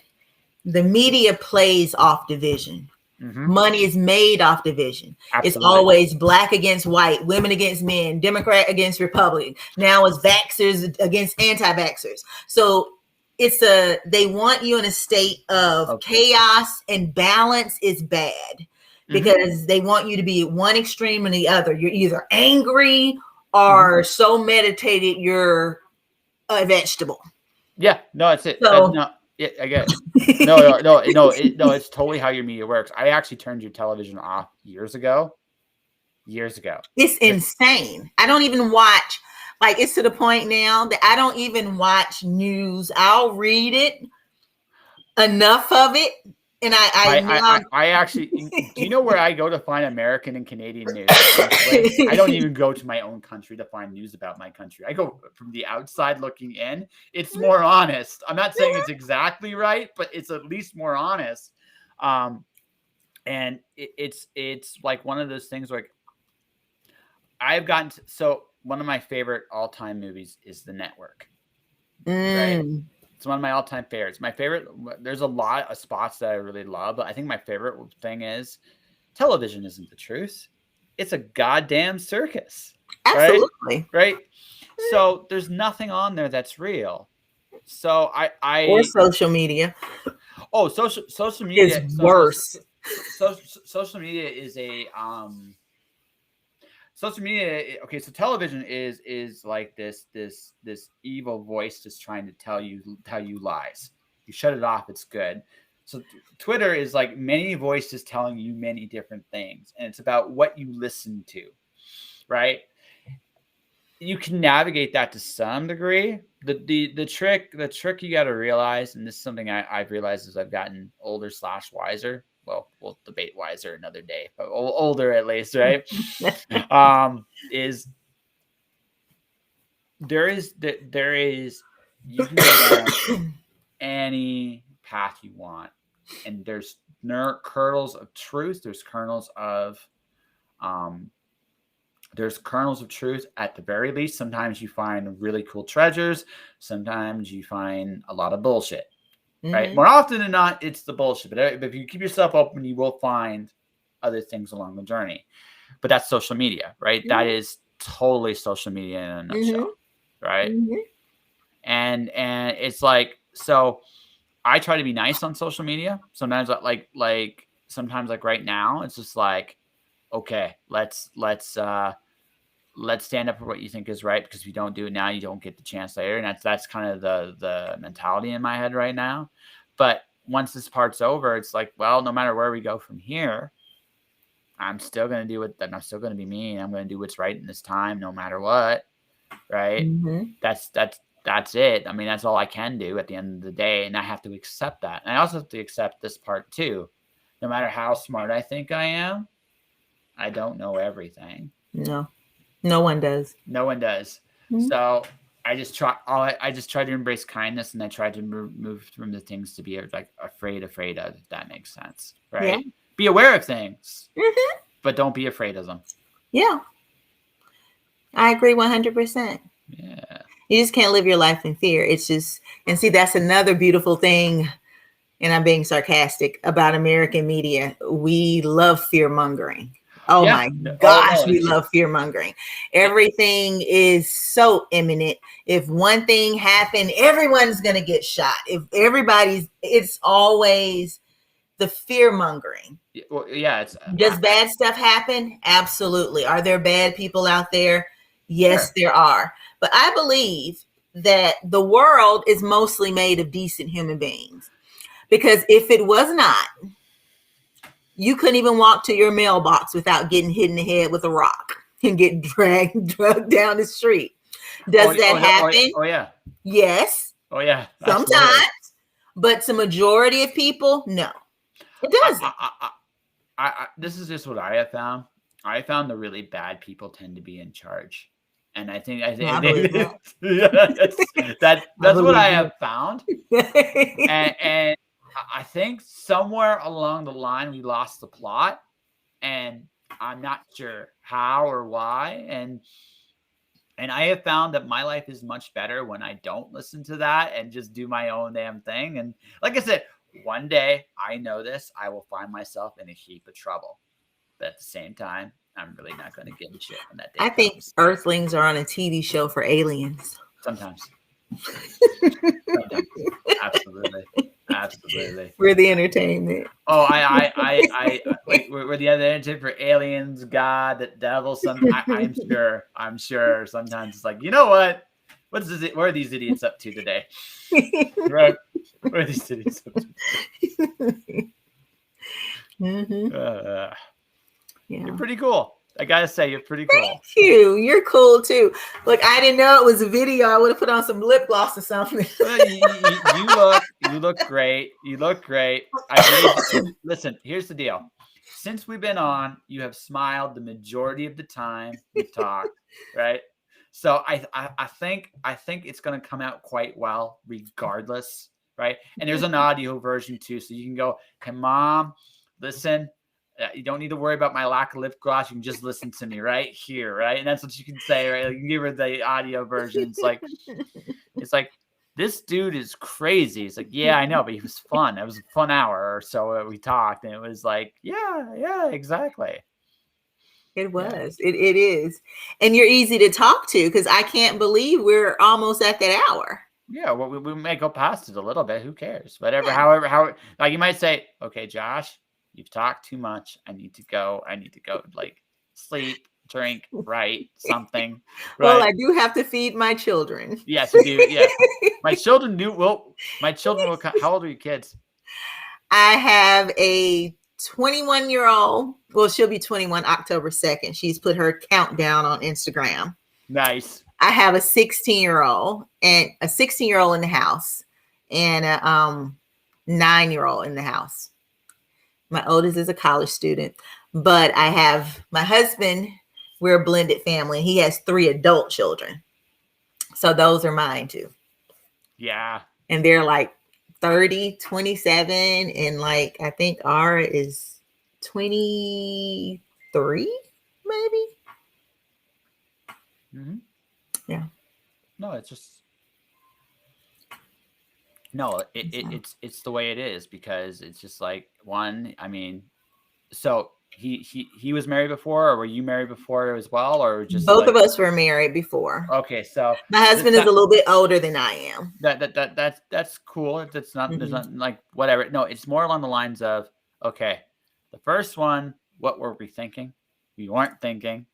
the media plays off division. Money is made off division. Absolutely. It's always black against white, women against men, Democrat against Republican. Now it's vaxxers against anti-vaxxers. So they want you in a state of chaos, and balance is bad because they want you to be at one extreme or the other. You're either angry or so meditated you're a vegetable. Yeah, no, that's it. So, I get it. No, it's totally how your media works. I actually turned your television off years ago. It's insane. I don't even watch. Like, it's to the point now that I don't even watch news. I'll read it, enough of it, and I actually. Do you know where I go to find American and Canadian news? I don't even go to my own country to find news about my country. I go from the outside looking in. It's more honest. I'm not saying it's exactly right, but it's at least more honest. And it's like one of those things where I've gotten so. One of my favorite all-time movies is The Network. Right? It's one of my all-time favorites. My favorite, there's a lot of spots that I really love, but I think my favorite thing is television isn't the truth. It's a goddamn circus. Absolutely. Right? So there's nothing on there that's real. So or social media. Oh, social media is worse. Social media is a social media, okay, so television is like this evil voice just trying to tell you lies. You shut it off, it's good. So Twitter is like many voices telling you many different things, and it's about what you listen to, right? You can navigate that to some degree. The trick you got to realize, and this is something I've realized as I've gotten older / wiser. Well, we'll debate wiser another day, but older at least, right? Is there is you can go down any path you want, and there's kernels of truth. There's kernels of truth at the very least. Sometimes you find really cool treasures. Sometimes you find a lot of bullshit. Right. More often than not, it's the bullshit. But if you keep yourself open, you will find other things along the journey. But that's social media, right? That is totally social media in a nutshell, right? And it's like, so I try to be nice on social media. Sometimes sometimes right now, it's just like, okay, let's stand up for what you think is right, because if you don't do it now, you don't get the chance later. And that's kind of the mentality in my head right now. But once this part's over, it's like, well, no matter where we go from here, I'm still going to do it. I'm still going to be me. I'm going to do what's right in this time, no matter what. Right. That's it. I mean, that's all I can do at the end of the day. And I have to accept that. And I also have to accept this part too. No matter how smart I think I am, I don't know everything. No one does. So I just try to embrace kindness, and I try to move from the things to be like afraid of, if that makes sense. Right. Yeah. Be aware of things, but don't be afraid of them. Yeah. I agree 100%. Yeah. You just can't live your life in fear. It's just, and see, that's another beautiful thing. And I'm being sarcastic about American media. We love fear mongering. Oh Yeah. my Oh gosh, no. we love fear mongering. Everything is so imminent. If one thing happened, everyone's gonna get shot. If it's always the fear mongering. Well, yeah, it's Does bad stuff happen? Absolutely. Are there bad people out there? Yes, sure. there are. But I believe that the world is mostly made of decent human beings. Because if it was not, you couldn't even walk to your mailbox without getting hit in the head with a rock and get drugged down the street. Does that happen? Oh yeah. Yes, Oh yeah. Absolutely. sometimes. But the majority of people, no, it doesn't. This is just what I have found. I found the really bad people tend to be in charge, and I I think believe that. yeah, that's what I have found, that. and I think somewhere along the line we lost the plot, and I'm not sure how or why, and I have found that my life is much better when I don't listen to that and just do my own damn thing. And like I said, one day I know this, I will find myself in a heap of trouble. But at the same time, I'm really not going to give a shit when that day I think comes. Earthlings are on a TV show for aliens. Sometimes. Sometimes. Absolutely. Absolutely. We're the entertainment. Oh, like we're the other entertainment for aliens, God, the devil. I'm sure. Sometimes it's like, you know what? What are these idiots up to today? Right? What are these idiots up to? Mm-hmm. Yeah. You're pretty cool. I gotta say, you're pretty cool. Thank you. You're cool too. Look, I didn't know it was a video. I would have put on some lip gloss or something. You look great. You look great. Listen, here's the deal. Since we've been on, you have smiled the majority of the time we've talked, right? So I think it's gonna come out quite well, regardless, right? And there's an audio version too, so you can go, "Hey, Mom, listen. You don't need to worry about my lack of lip gloss. You can just listen to me right here, right?" And that's what you can say, right? Like, you can give her the audio version. It's like this dude is crazy. It's like, yeah, I know, but he was fun. It was a fun hour or so we talked, and it was like, yeah, exactly. It was. Yeah. It is. And you're easy to talk to because I can't believe we're almost at that hour. Yeah, well, we may go past it a little bit. Who cares? Whatever. Yeah. However, like you might say, okay, Josh, you've talked too much. I need to go. Like sleep, drink, write something. Right? Well, I do have to feed my children. Yes, you do. Yeah, my children do. Well, my children will. How old are your kids? I have a 21-year-old. Well, she'll be 21 October 2nd. She's put her countdown on Instagram. Nice. I have a 16-year-old and a 16-year-old in the house and a 9-year-old in the house. My oldest is a college student, but I have my husband. We're a blended family. He has 3 adult children. So those are mine too. Yeah. And they're like 30, 27, and like I think Ara is 23, maybe. Mm-hmm. Yeah. No, it's just it's the way it is because it's just like one. I mean, so he was married before, or were you married before as well, or just both of us were married before? Okay, so my husband is a little bit older than I am. That's cool. That's not there's not like whatever. No, it's more along the lines of okay, the first one, what were we thinking? We weren't thinking,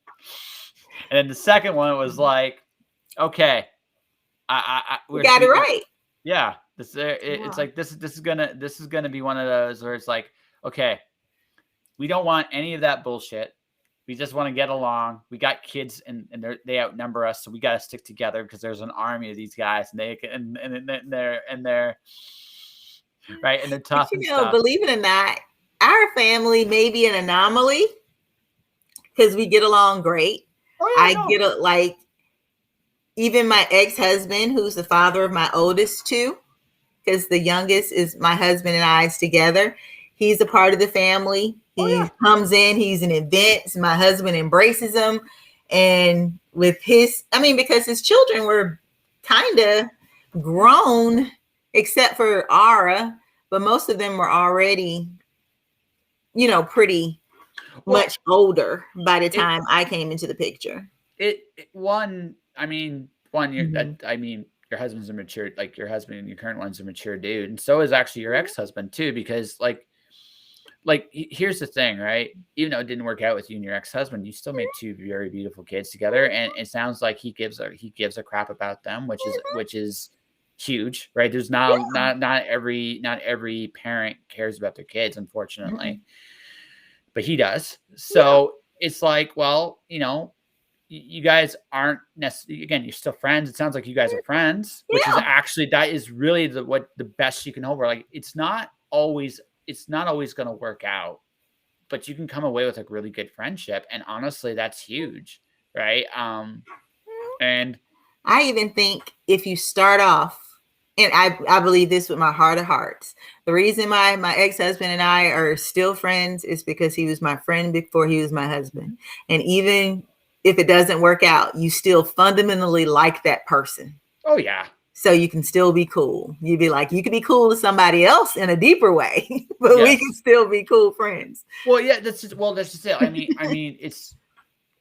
and then the second one was like, okay, we got it right. Yeah, it's like this is gonna be one of those where it's like, okay, we don't want any of that bullshit. We just want to get along. We got kids and they outnumber us, so we got to stick together because there's an army of these guys and they're right and they're tough. But, and believe it or not, our family may be an anomaly because we get along great. Oh, yeah, even my ex-husband, who's the father of my oldest two, because the youngest is my husband and I's together. He's a part of the family. He comes in, he's an event. My husband embraces him. And with because his children were kind of grown, except for Ara, but most of them were already, pretty Well, much older by the it time I came into the picture. one, I mean, one, Mhm. I mean, your husband's a mature, like your husband and your current one's a mature dude, and so is actually your ex-husband too, because here's the thing, right? Even though it didn't work out with you and your ex-husband, you still made two very beautiful kids together, and it sounds like he gives a crap about them, which is huge, right? There's not every parent cares about their kids, unfortunately, Mhm. but he does. Yeah. So it's like, well, you guys aren't necessarily, again, you're still friends. It sounds like you guys are friends, which is Yeah. actually, that is really the best you can hope for. Like, it's not always going to work out, but you can come away with a really good friendship. And honestly, that's huge. Right. And I even think if you start off, and I believe this with my heart of hearts, the reason my ex-husband and I are still friends is because he was my friend before he was my husband. And even if it doesn't work out, you still fundamentally like that person. oh yeah. So you can still be cool. You'd be like, you can be cool to somebody else in a deeper way, but we can Yes. still be cool friends. Well, yeah, that's just it. I mean, it's,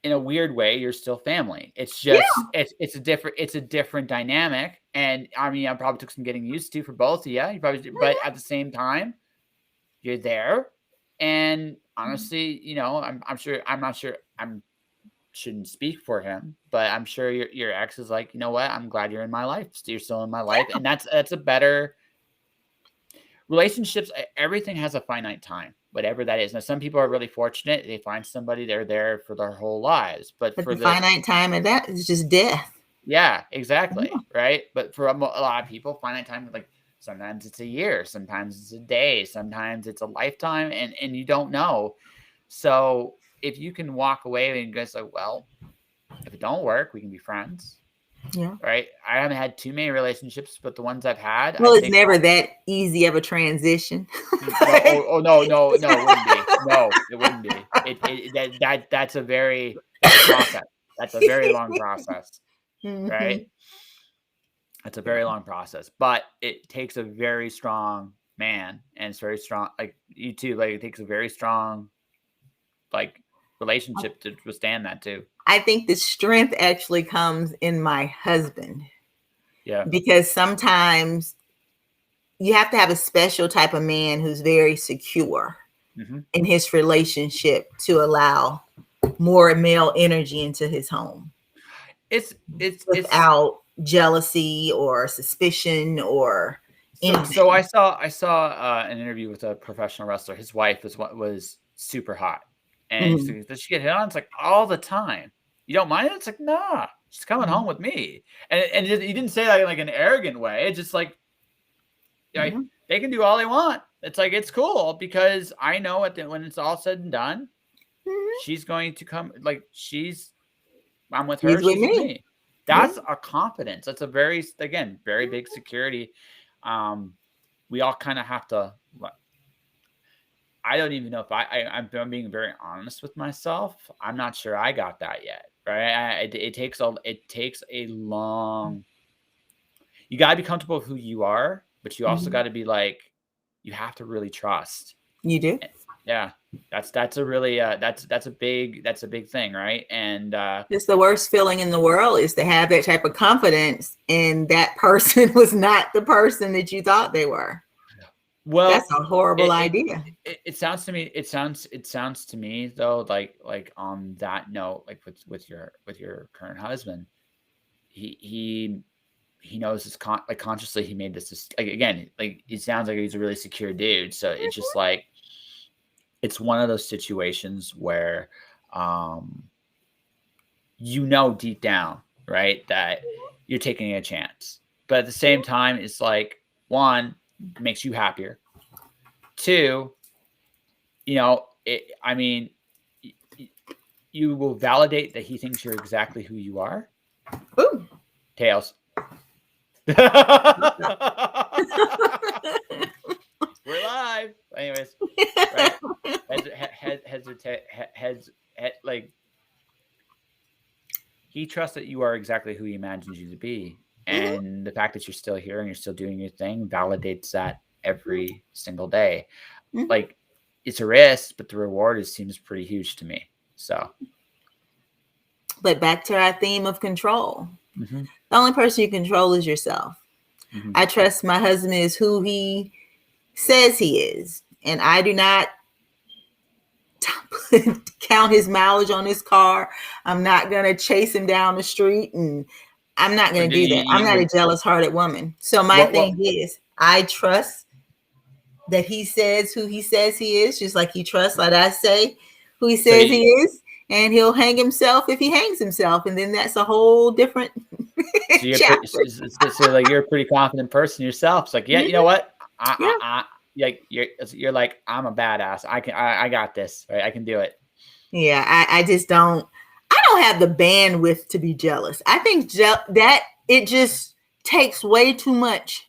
in a weird way, you're still family. It's Yeah. just it's a different dynamic. And I mean, I probably took some getting used to for both of you. You probably, but at the same time, you're there. And honestly, I'm sure, I'm not sure, I'm shouldn't speak for him, but I'm sure your ex is like, you know what? I'm glad you're in my life. You're still in my life, and that's a better relationships. Everything has a finite time, whatever that is. Now, some people are really fortunate; they find somebody, they're there for their whole lives. But But for the the finite time of that is just death. yeah, Yeah. exactly, right. But for a lot of people, finite time, like sometimes it's a year, sometimes it's a day, sometimes it's a lifetime, and you don't know. So if you can walk away and go like, well, if it don't work, we can be friends, Yeah. right? I haven't had too many relationships, but the ones I've had, I Well, it's think, never that easy of a transition. no, oh no, no, it wouldn't be. No, it wouldn't be. That's a process. That's a very long process, right? Mhm. It's a very Yeah. long process, but it takes a very strong man, and it's very strong. Like you too, like it takes a very strong, like, relationship to withstand that too. I think the strength actually comes in my husband Yeah. because sometimes you have to have a special type of man who's very secure Hmm. in his relationship to allow more male energy into his home It's without jealousy or suspicion or so anything. I saw an interview with a professional wrestler. His wife was super hot, and he's Mhm. like, does she get hit on? It's like all the time. You don't mind it? It's like, nah, she's coming home with me. And he didn't say that in like an arrogant way. It's just like Mhm. they can do all they want. It's like, it's cool because I know when it's all said and done, Mhm. she's going to come. Like, I'm with her, He's with she's with me. me. Yeah. That's a confidence. That's a very, again, very big security. Um, we all kind of have to. I don't even know if I'm being very honest with myself. I'm not sure I got that yet. Right? It takes a long. You got to be comfortable with who you are, but you also got Mhm. to be like, you have to really trust. You do. Yeah, that's a really that's a big thing, right? And It's the worst feeling in the world is to have that type of confidence and that person was not the person that you thought they were. That's well, a horrible it idea. it sounds to me, it sounds to me though, like on that note, like with your current husband, he knows his like consciously he made this, like, again, like, it sounds like he's a really secure dude. So it's just like, it's one of those situations where um deep down, right, that you're taking a chance. But at the same time, it's like, one, it makes you happier. Two, I mean, you will validate that he thinks you're exactly who you are. Ooh. Tails. We're live. Anyways, right? Like, he trusts that you are exactly who he imagines you to be. And the fact that you're still here and you're still doing your thing validates that every single day. Mhm. Like, it's a risk, but the reward seems pretty huge to me. So, but back to our theme of control. mm-hmm. The only person you control is yourself. Mm-hmm. I trust my husband is who he says he is, and I do not count his mileage on his car. I'm not going to chase him down the street, and I'm not going to do that. I'm not a jealous-hearted woman. So my thing is, I trust that he says who he says he is, just like he trusts, like I say, who he says he is, and he'll hang himself if he hangs himself, and then that's a whole different so like you're a pretty confident person yourself. It's like, yeah, you know what? You're like, I'm a badass. I got this, right? I can do it. Yeah, I just don't. I don't have the bandwidth to be jealous. I think that it just takes way too much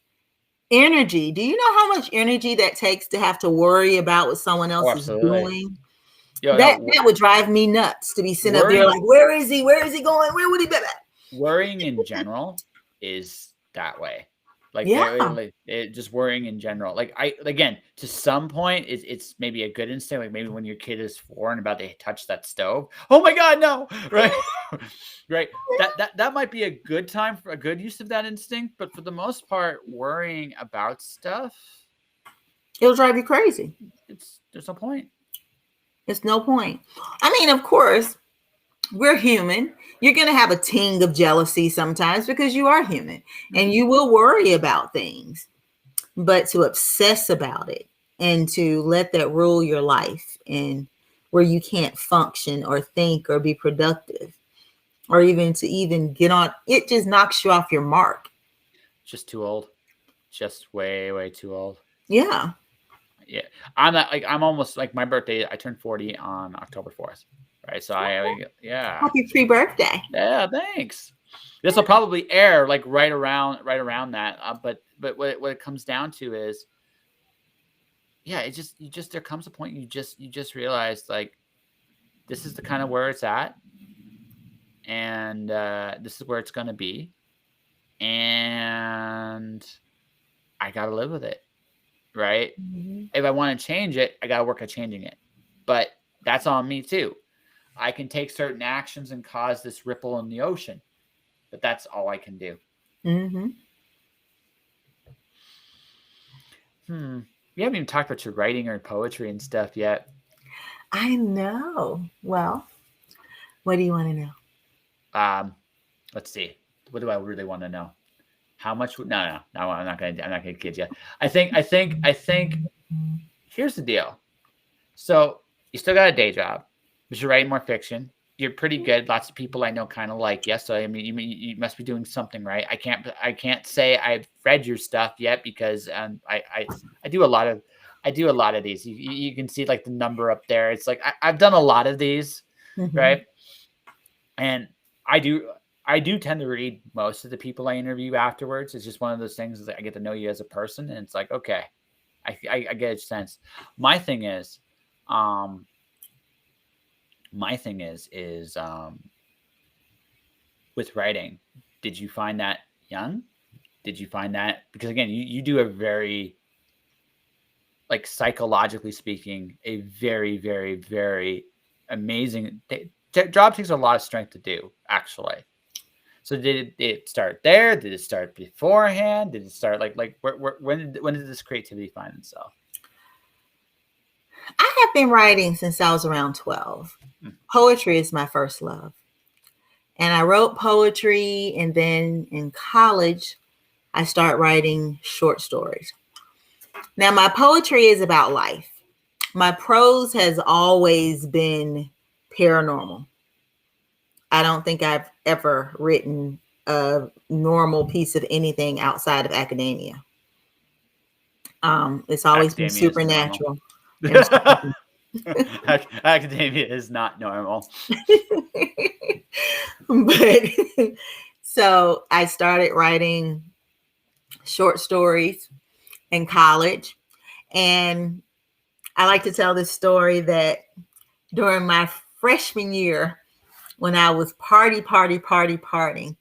energy. Do you know how much energy that takes to have to worry about what someone else is doing? That would drive me nuts to be sitting up there like, where is he? Where is he going? Where would he be at? Worrying in general is that way. Like, just worrying in general. Like, again, to some point, it's maybe a good instinct. Like maybe when your kid is 4 and about to touch that stove. Oh my God, no! Right, right. That might be a good time for a good use of that instinct. But for the most part, worrying about stuff, it'll drive you crazy. There's no point. It's no point. I mean, of course, we're human. You're going to have a ting of jealousy sometimes because you are human and you will worry about things, but to obsess about it and to let that rule your life and where you can't function or think or be productive or even get on, it just knocks you off your mark. Just too old. Just way, way too old. Yeah. Yeah. I'm almost like my birthday. I turned 40 on October 4th. Right, so happy pre-birthday. Yeah, thanks. This will probably air like right around that. But what it comes down to is, yeah, there comes a point you just realize like this is the kind of where it's at, and this is where it's gonna be, and I gotta live with it, right? Mm-hmm. If I want to change it, I gotta work at changing it, but that's on me too. I can take certain actions and cause this ripple in the ocean, but that's all I can do. Mm-hmm. We haven't even talked about your writing or poetry and stuff yet. I know. Well, what do you want to know? Let's see. What do I really want to know? How much? No. I'm not gonna kid you. I think. Here's the deal. So you still got a day job. But you're writing more fiction. You're pretty good. Lots of people I know kind of like you. So I mean, you must be doing something right. I can't say I've read your stuff yet because I do a lot of these. You can see like the number up there. It's like I've done a lot of these, mm-hmm. right? And I do tend to read most of the people I interview afterwards. It's just one of those things that I get to know you as a person, and it's like okay, I get a sense. My thing is with writing, did you find that young? Did you find that because again, you do a very, like psychologically speaking, a very, very, very amazing job. Takes a lot of strength to do, actually. So did it start there? Did it start beforehand? Did it start when did this creativity find itself? I have been writing since I was around 12. Poetry is my first love. And I wrote poetry, and then in college, I started writing short stories. Now, my poetry is about life. My prose has always been paranormal. I don't think I've ever written a normal piece of anything outside of academia. It's always been supernatural. Academia is not normal. But so I started writing short stories in college, and I like to tell this story that during my freshman year, when I was partying,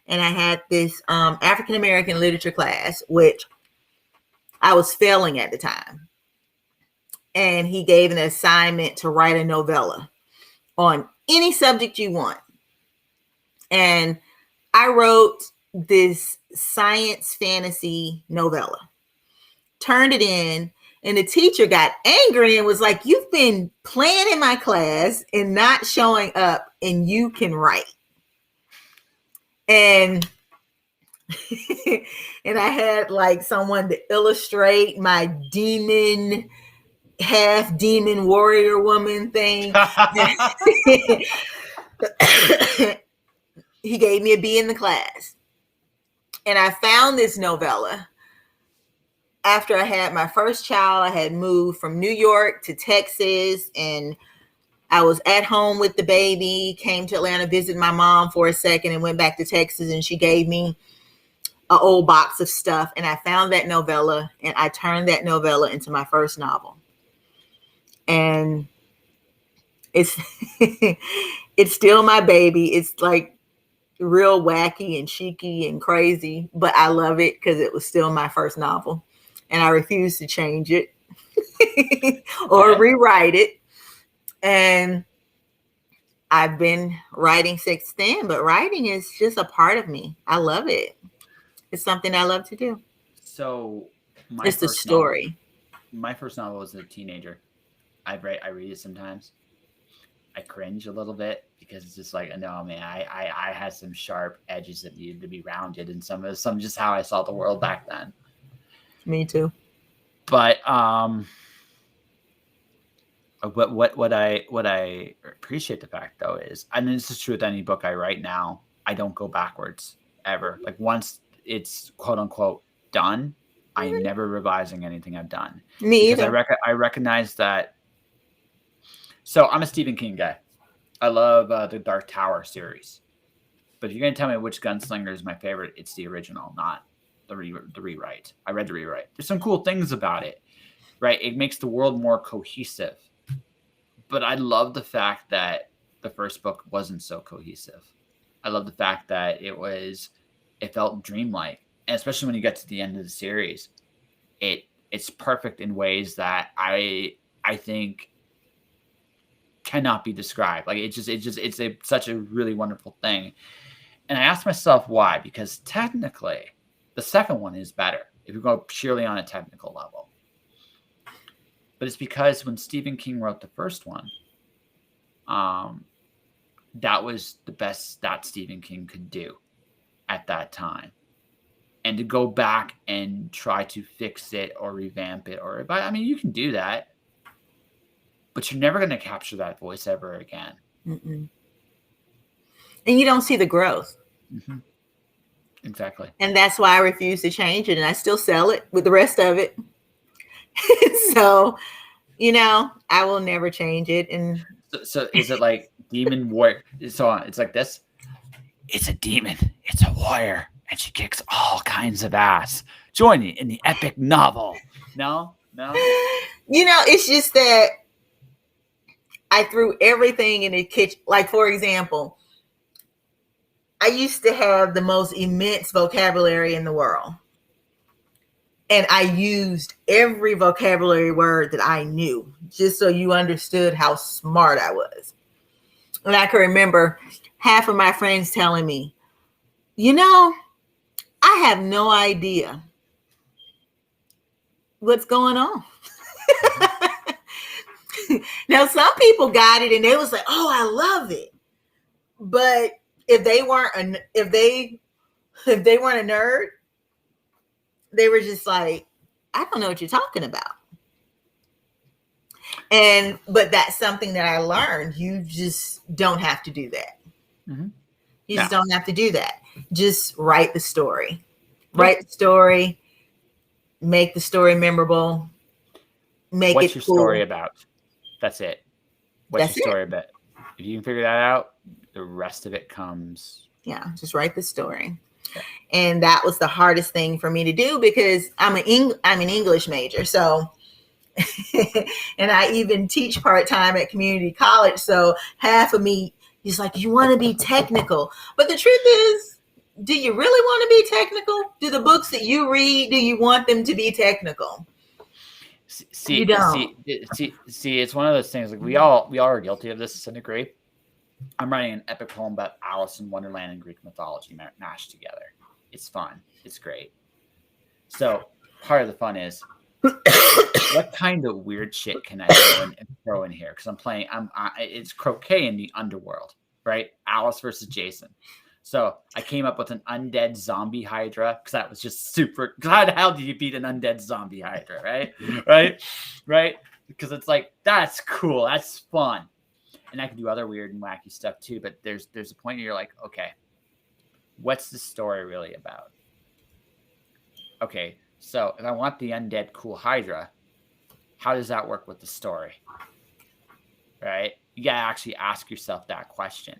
and I had this African American literature class, which I was failing at the time. and he gave an assignment to write a novella on any subject you want. And I wrote this science fantasy novella, turned it in, and the teacher got angry and was like, "You've been playing in my class and not showing up, and you can write." And and I had like someone to illustrate my demon, half demon warrior woman thing. He gave me a B in the class. And I found this novella after I had my first child. I had moved from New York to Texas, and I was at home with the baby, came to Atlanta, visited my mom for a second, and went back to Texas, and she gave me an old box of stuff. And I found that novella, and I turned that novella into my first novel. And it's it's still my baby. It's like real wacky and cheeky and crazy, but I love it because it was still my first novel, and I refuse to change it or rewrite it. And I've been writing since then, but writing is just a part of me. I love it. It's something I love to do. So it's a story. My first novel was a teenager. I read it sometimes. I cringe a little bit because it's just like, no, man, I had some sharp edges that needed to be rounded, and some just how I saw the world back then. Me too. But what I appreciate the fact though is, and this is true with any book I write now, I don't go backwards ever. Like once it's quote unquote done, I am never revising anything I've done. Me either. I recognize that. So I'm a Stephen King guy. I love the Dark Tower series. But if you're going to tell me which gunslinger is my favorite, it's the original, not the rewrite. I read the rewrite. There's some cool things about it, right? It makes the world more cohesive. But I love the fact that the first book wasn't so cohesive. I love the fact that it felt dreamlike. And especially when you get to the end of the series, it's perfect in ways that I think cannot be described. Like it's such a really wonderful thing. And I asked myself why, because technically the second one is better if you go purely on a technical level. But it's because when Stephen King wrote the first one, that was the best that Stephen King could do at that time. And to go back and try to fix it or revamp it, you can do that, but you're never going to capture that voice ever again. Mm-mm. And you don't see the growth. Mm-hmm. Exactly. And that's why I refuse to change it. And I still sell it with the rest of it. So, I will never change it. And so is it like demon warrior? So it's like this. It's a demon. It's a warrior. And she kicks all kinds of ass. Join me in the epic novel. No. It's just that I threw everything in the kitchen. Like, for example, I used to have the most immense vocabulary in the world. And I used every vocabulary word that I knew, just so you understood how smart I was. And I can remember half of my friends telling me, I have no idea what's going on. Now, some people got it and they was like, "Oh, I love it." But if they weren't a nerd, they were just like, "I don't know what you're talking about." But that's something that I learned. You just don't have to do that. Mm-hmm. You just don't have to do that. Just write the story. Write the story. Make the story memorable. What's your story about? That's it. What's your story about? If you can figure that out, the rest of it comes. Yeah, just write the story. Okay. And that was the hardest thing for me to do because I'm an English major. So, and I even teach part-time at community college. So half of me is like, you want to be technical. But the truth is, do you really want to be technical? Do the books that you read, do you want them to be technical? You don't. See, it's one of those things. Like we all are guilty of this to some degree. I'm writing an epic poem about Alice in Wonderland and Greek mythology mashed together. It's fun. It's great. So part of the fun is what kind of weird shit can I throw in here? Because I'm playing. It's croquet in the underworld, right? Alice versus Jason. So I came up with an undead zombie Hydra because that was just super. How the hell do you beat an undead zombie Hydra, right? Right? Because it's like that's cool, that's fun, and I can do other weird and wacky stuff too. But there's a point where you're like, okay, what's the story really about? Okay, so if I want the undead cool Hydra, how does that work with the story? Right? You gotta actually ask yourself that question.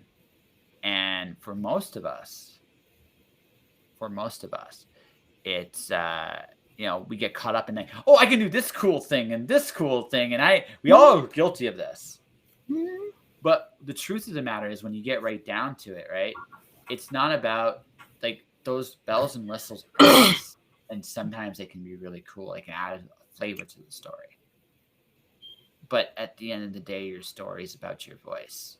And for most of us, it's we get caught up in like, oh, I can do this cool thing and this cool thing, and we all are guilty of this. Mm-hmm. But the truth of the matter is, when you get right down to it, right, it's not about like those bells and whistles, and sometimes they can be really cool. They can add a flavor to the story. But at the end of the day, your story is about your voice.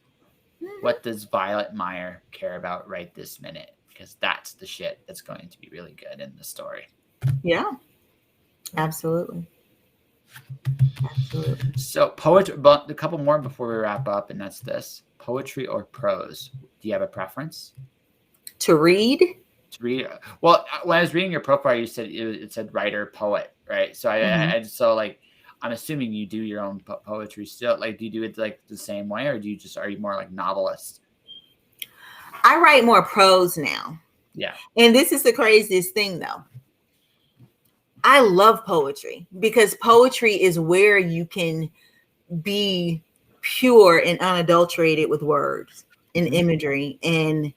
What does Violette Meier care about right this minute? Because that's the shit that's going to be really good in the story. Yeah, absolutely. So poetry, but a couple more before we wrap up, and that's this: poetry or prose. Do you have a preference? To read? To read. Well, when I was reading your profile, you said it said writer, poet, right? So I'm assuming you do your own poetry still. Like, do you do it like the same way, or are you more like novelist? I write more prose now. Yeah. And this is the craziest thing, though. I love poetry because poetry is where you can be pure and unadulterated with words and imagery. And,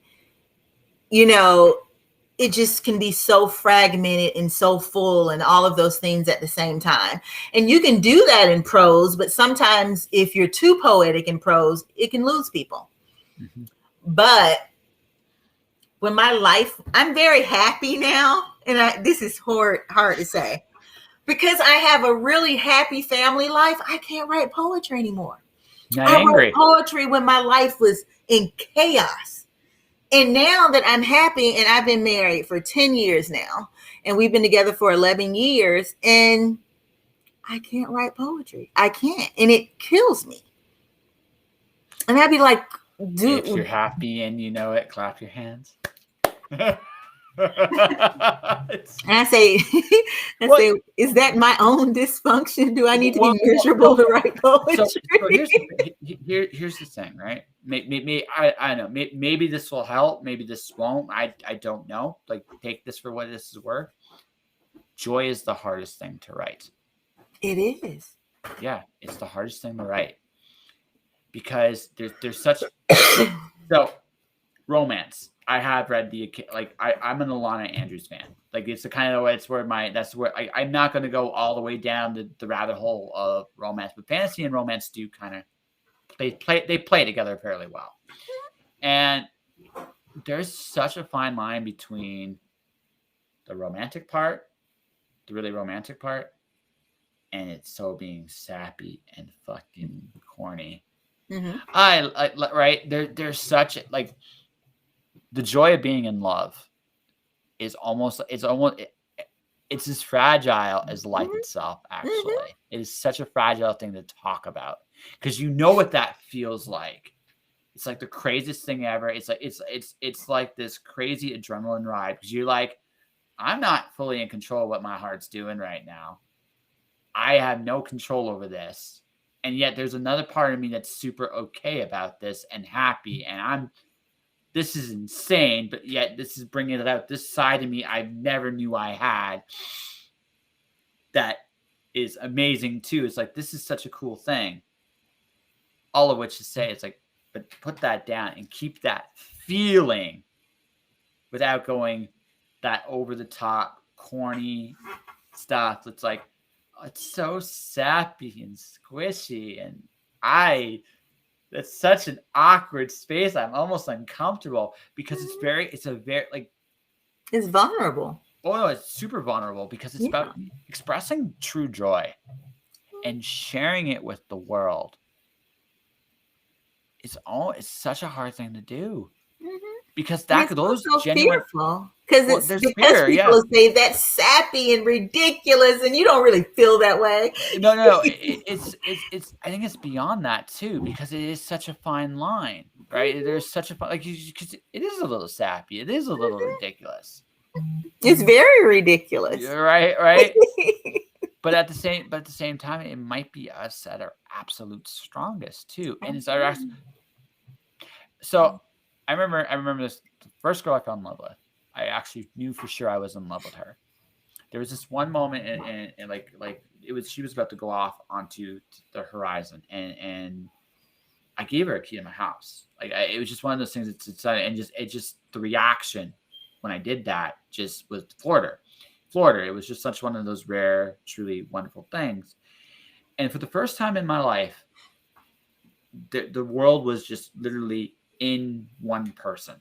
it just can be so fragmented and so full and all of those things at the same time. And you can do that in prose, but sometimes if you're too poetic in prose, it can lose people. Mm-hmm. But when I'm very happy now, and this is hard to say, because I have a really happy family life, I can't write poetry anymore. I wrote poetry when my life was in chaos. And now that I'm happy, and I've been married for 10 years now, and we've been together for 11 years, and I can't write poetry. I can't. And it kills me. And I'd be like, dude. If you're happy and you know it, clap your hands. And I say, is that my own dysfunction? Do I need to be miserable to write poetry? So here's the thing, right? Maybe I know. Maybe this will help. Maybe this won't. I don't know. Like, take this for what this is worth. Joy is the hardest thing to write. It is. Yeah, it's the hardest thing to write because there's such so romance. I have read I'm an Alana Andrews fan. Like, it's the kind of way I'm not going to go all the way down the rabbit hole of romance, but fantasy and romance do kind of they play together fairly well. And there's such a fine line between the romantic part, the really romantic part, and it's so being sappy and fucking corny. Mm-hmm. Right there's such like. The joy of being in love is it's as fragile as life itself, actually. Mm-hmm. It is such a fragile thing to talk about because you know what that feels like. It's like the craziest thing ever. It's like this crazy adrenaline ride because you're like, I'm not fully in control of what my heart's doing right now. I have no control over this. And yet there's another part of me that's super okay about this and happy. And this is insane, but yet this is bringing it out. This side of me I never knew I had that is amazing too. It's like, this is such a cool thing. All of which to say, it's like, but put that down and keep that feeling without going that over the top, corny stuff. It's like, it's so sappy and squishy. And that's such an awkward space. I'm almost uncomfortable because it's vulnerable. Oh no, it's super vulnerable because it's about expressing true joy. and sharing it with the world. It's such a hard thing to do, because And it's those also genuine, fearful because well, it's there's because fear, people yeah. say that's sappy and ridiculous, and you don't really feel that way. No, it's I think it's beyond that too, because it is such a fine line, right? There's such a like, because it is a little sappy, it is a little ridiculous. It's very ridiculous. Right. But at the same time, it might be us at our absolute strongest too. And it's our so I remember this, the first girl I fell in love with. I actually knew for sure I was in love with her. There was this one moment, and like she was about to go off onto the horizon, and I gave her a key to my house. Like, it was just one of those things that's exciting, and just the reaction when I did that just was Florida. It was just such one of those rare, truly wonderful things. And for the first time in my life, the world was just literally in one person.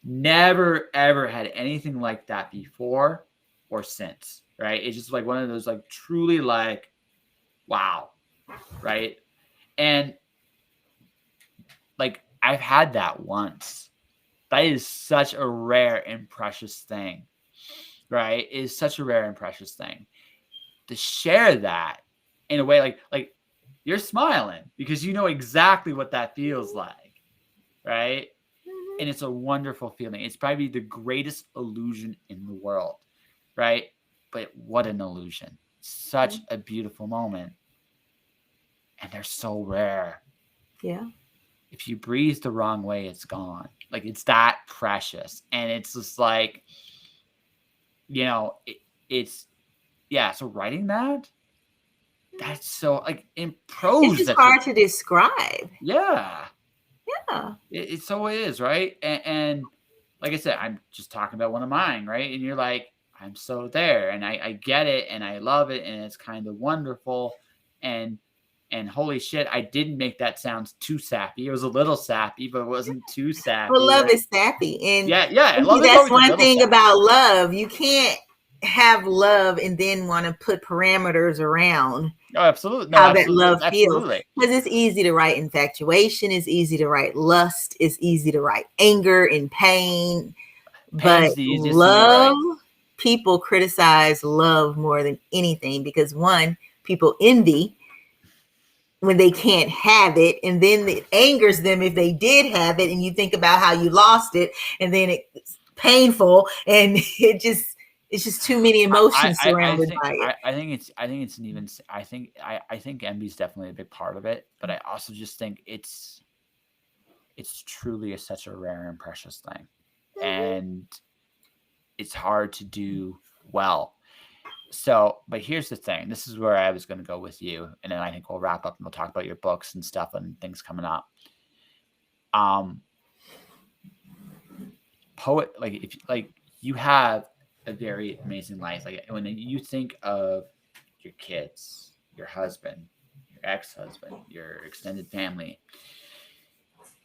Never ever had anything like that before or since, right? It's just like one of those, like, truly, like, wow, right? And like, I've had that once. That is such a rare and precious thing, right? It is such a rare and precious thing to share that in a way, like you're smiling because you know exactly what that feels like, right? And it's a wonderful feeling. It's probably the greatest illusion in the world, right? But what an illusion. Such a beautiful moment. And they're so rare. Yeah. If you breathe the wrong way, it's gone. Like, it's that precious. And it's just like, it's, yeah. So writing that's so, like, in prose. It's just hard to describe. Yeah. Yeah. It so is, right? And like I said, I'm just talking about one of mine, right? And you're like, I'm so there, and I get it, and I love it, and it's kind of wonderful, and holy shit, I didn't make that sound too sappy. It was a little sappy, but it wasn't too sappy. Well, love right? is sappy, and yeah. Love is that's always one thing sappy. about love. You can't have love and then want to put parameters around absolutely. how that love feels, absolutely. because it's easy to write infatuation, it's easy to write lust, it's easy to write anger and pain. But love, people criticize love more than anything, because one, people envy when they can't have it, and then it angers them if they did have it, and you think about how you lost it, and then it's painful, and it's just too many emotions surrounded by it. I think envy is definitely a big part of it, but I also just think it's truly such a rare and precious thing, and it's hard to do well. So, but here's the thing. This is where I was going to go with you, and then I think we'll wrap up and we'll talk about your books and stuff and things coming up. Poet, like you have a very amazing life. Like, when you think of your kids, your husband, your ex-husband, your extended family,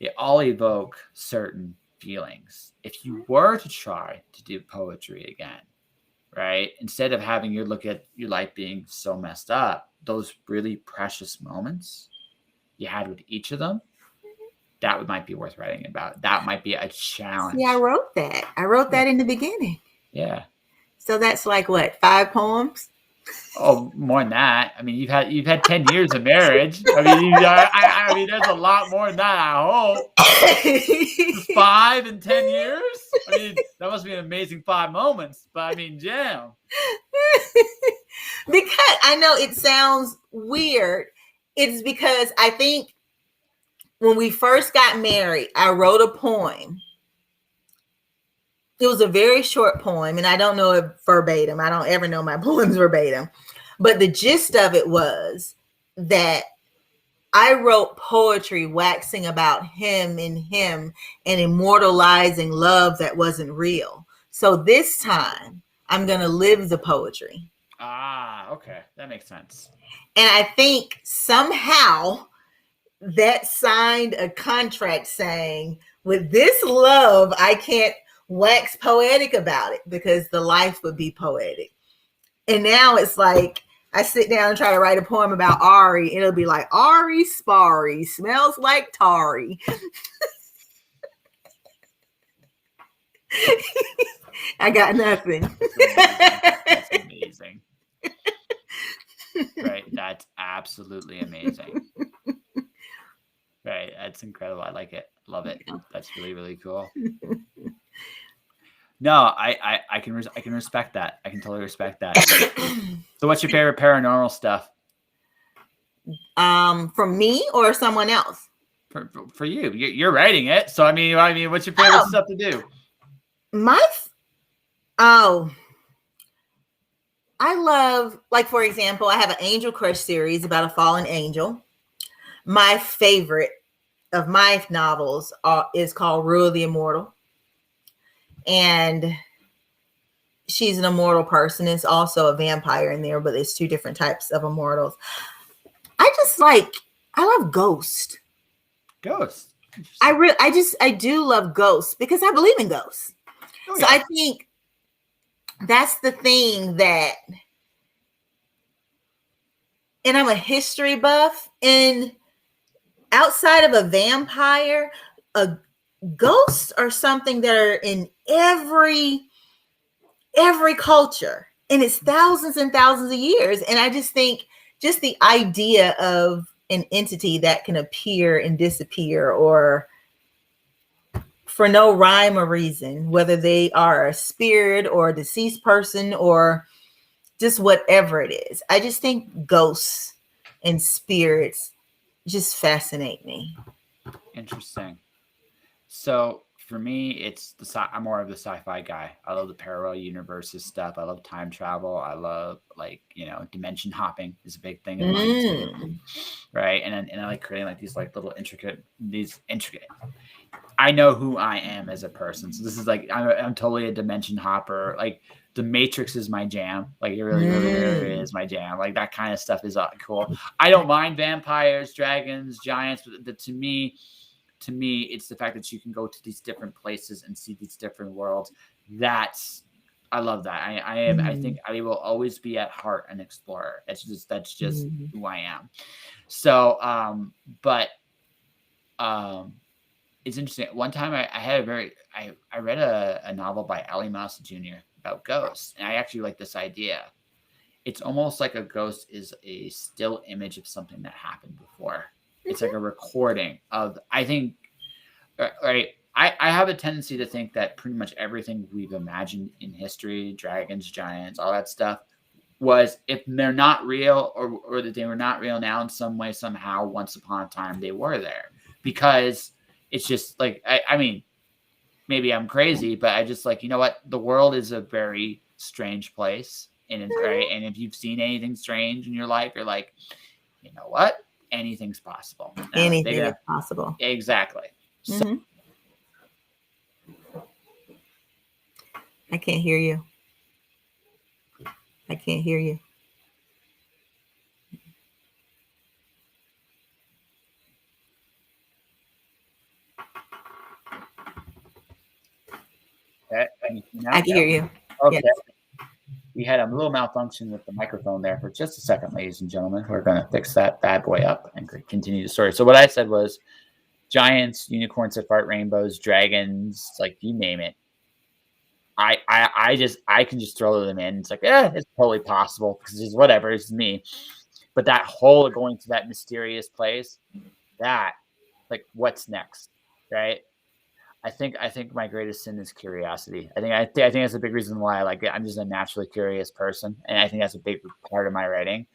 they all evoke certain feelings. If you were to try to do poetry again, right, instead of having you look at your life being so messed up, those really precious moments you had with each of them, that might be worth writing about. That might be a challenge. Yeah, I wrote that in the beginning. Yeah. So that's like what, 5 poems? Oh, more than that. I mean, you've had 10 years of marriage. I mean, there's a lot more than that, I hope. 5 and 10 years? I mean, that must be an amazing 5 moments. But I mean, jam. Because I know it sounds weird. It's because I think when we first got married, I wrote a poem. It was a very short poem, and I don't know it verbatim. I don't ever know my poems verbatim. But the gist of it was that I wrote poetry waxing about him and immortalizing love that wasn't real. So this time, I'm going to live the poetry. Ah, okay. That makes sense. And I think somehow that signed a contract saying, with this love, I can't wax poetic about it, because the life would be poetic. And now it's like, I sit down and try to write a poem about Ari, and it'll be like Ari Sparry smells like Tari. I got nothing. That's amazing. Right. That's absolutely amazing. Right. That's incredible. I like it. Love it. Yeah. That's really, really cool. No, I can respect that. I can totally respect that. So what's your favorite paranormal stuff? From me or someone else? For you. You're writing it. So I mean, what's your favorite stuff to do? I love, like, for example, I have an Angel Crush series about a fallen angel. My favorite of my novels is called Rule the Immortal. And she's an immortal person. It's also a vampire in there, but there's two different types of immortals. I love ghosts. Ghosts. I do love ghosts because I believe in ghosts. Oh, yeah. So I think that's the thing that, and I'm a history buff, and outside of a vampire, ghosts are something that are in every culture, and it's thousands and thousands of years. And I just think just the idea of an entity that can appear and disappear or for no rhyme or reason, whether they are a spirit or a deceased person or just whatever it is. I just think ghosts and spirits just fascinate me. Interesting. So for me, I'm more of the sci-fi guy. I love the parallel universes stuff. I love time travel. I love, like, dimension hopping is a big thing in mine too. Right. And I like creating like these like little intricate. I know who I am as a person. So this is like, I'm totally a dimension hopper. Like the Matrix is my jam. Like it really, really, really is my jam. Like that kind of stuff is cool. I don't mind vampires, dragons, giants, but to me, it's the fact that you can go to these different places and see these different worlds. I love that. I think I will always be at heart an explorer. That's just who I am. So, it's interesting. One time I read a novel by Ali Mouse Jr. about ghosts, and I actually like this idea. It's almost like a ghost is a still image of something that happened before. It's like a recording of, I think, right. I have a tendency to think that pretty much everything we've imagined in history, dragons, giants, all that stuff, was, if they're not real or that they were not real now in some way, somehow, once upon a time, they were there. Because it's just like, I mean, maybe I'm crazy, but I just like, you know what? The world is a very strange place. And it's right. And if you've seen anything strange in your life, you're like, you know what? Anything's possible. Now, anything is possible. Exactly. So, I can't hear you. I can't hear you. Okay. I can hear you. Okay. Yes. We had a little malfunction with the microphone there for just a second, ladies and gentlemen. We're going to fix that bad boy up and continue the story. So what I said was giants, unicorns that fart rainbows, dragons, like you name it. I can just throw them in. It's like, it's totally possible because it's whatever, it's me. But that whole going to that mysterious place, that, like, what's next, right? I think my greatest sin is curiosity. I think that's a big reason why I like it. I'm just a naturally curious person, and I think that's a big part of my writing.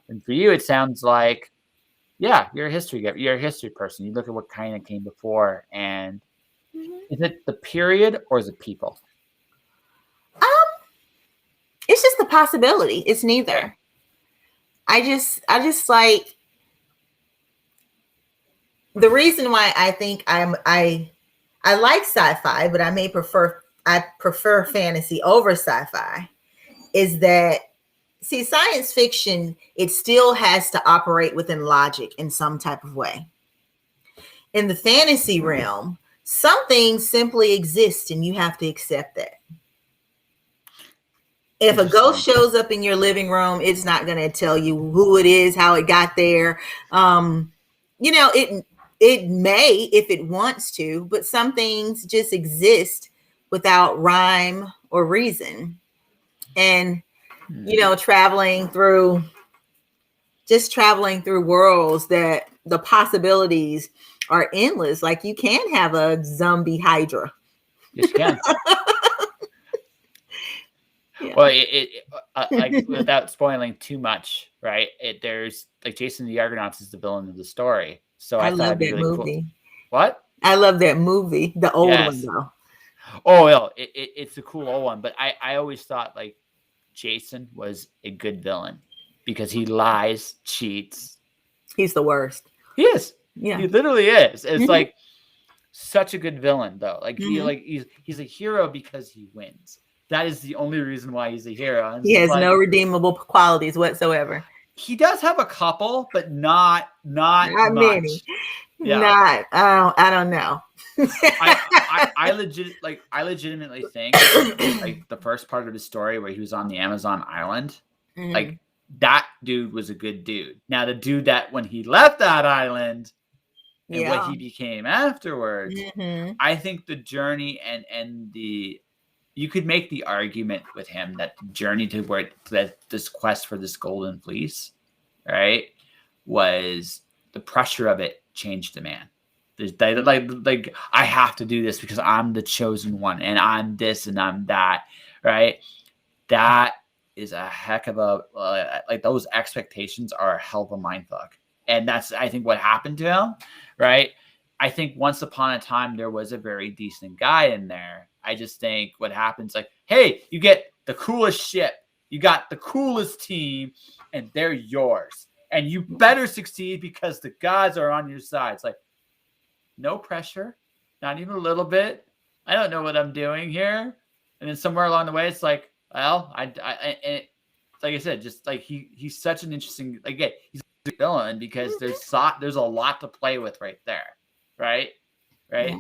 And for you, it sounds like, yeah, you're a history person. You look at what kind of came before, and is it the period or is it people? It's just the possibility. It's neither. I just like, the reason why I think I like sci-fi, but I prefer fantasy over sci-fi, is that, see, science fiction, it still has to operate within logic in some type of way. In the fantasy realm, some things simply exist and you have to accept that. If a ghost shows up in your living room, it's not going to tell you who it is, how it got there. It may if it wants to, but some things just exist without rhyme or reason. And traveling through worlds, that the possibilities are endless. Like, you can have a zombie Hydra. Yes, you can. Yeah. Well, like, without spoiling too much, right? There's like Jason the Argonauts is the villain of the story. So I thought it'd be really movie. Cool. What? I love that movie, the old one though. Oh, well, it's a cool old one, but I always thought like Jason was a good villain because he lies, cheats. He's the worst. He is. Yeah, he literally is. It's like such a good villain though. Like he's a hero because he wins. That is the only reason why he's a hero. He has no redeemable qualities whatsoever. He does have a couple, but not much. Many. Yeah. I don't know. I legitimately think like the first part of his story where he was on the Amazon island, like that dude was a good dude. Now the dude that when he left that island and what he became afterwards, I think the journey and the you could make the argument with him that the journey to where that this quest for this golden fleece, right, was the pressure of it changed the man. There's like I have to do this because I'm the chosen one and I'm this and I'm that, right? That is a heck of a like those expectations are a hell of a mindfuck, and that's I think what happened to him, right? I think once upon a time there was a very decent guy in there. I just think what happens, like, hey, you get the coolest ship, you got the coolest team, and they're yours. And you better succeed because the gods are on your side. It's like, no pressure, not even a little bit. I don't know what I'm doing here. And then somewhere along the way, it's like, well, and like I said, just like he's such an interesting, like, yeah, he's a villain because there's a lot to play with right there, right? Yeah.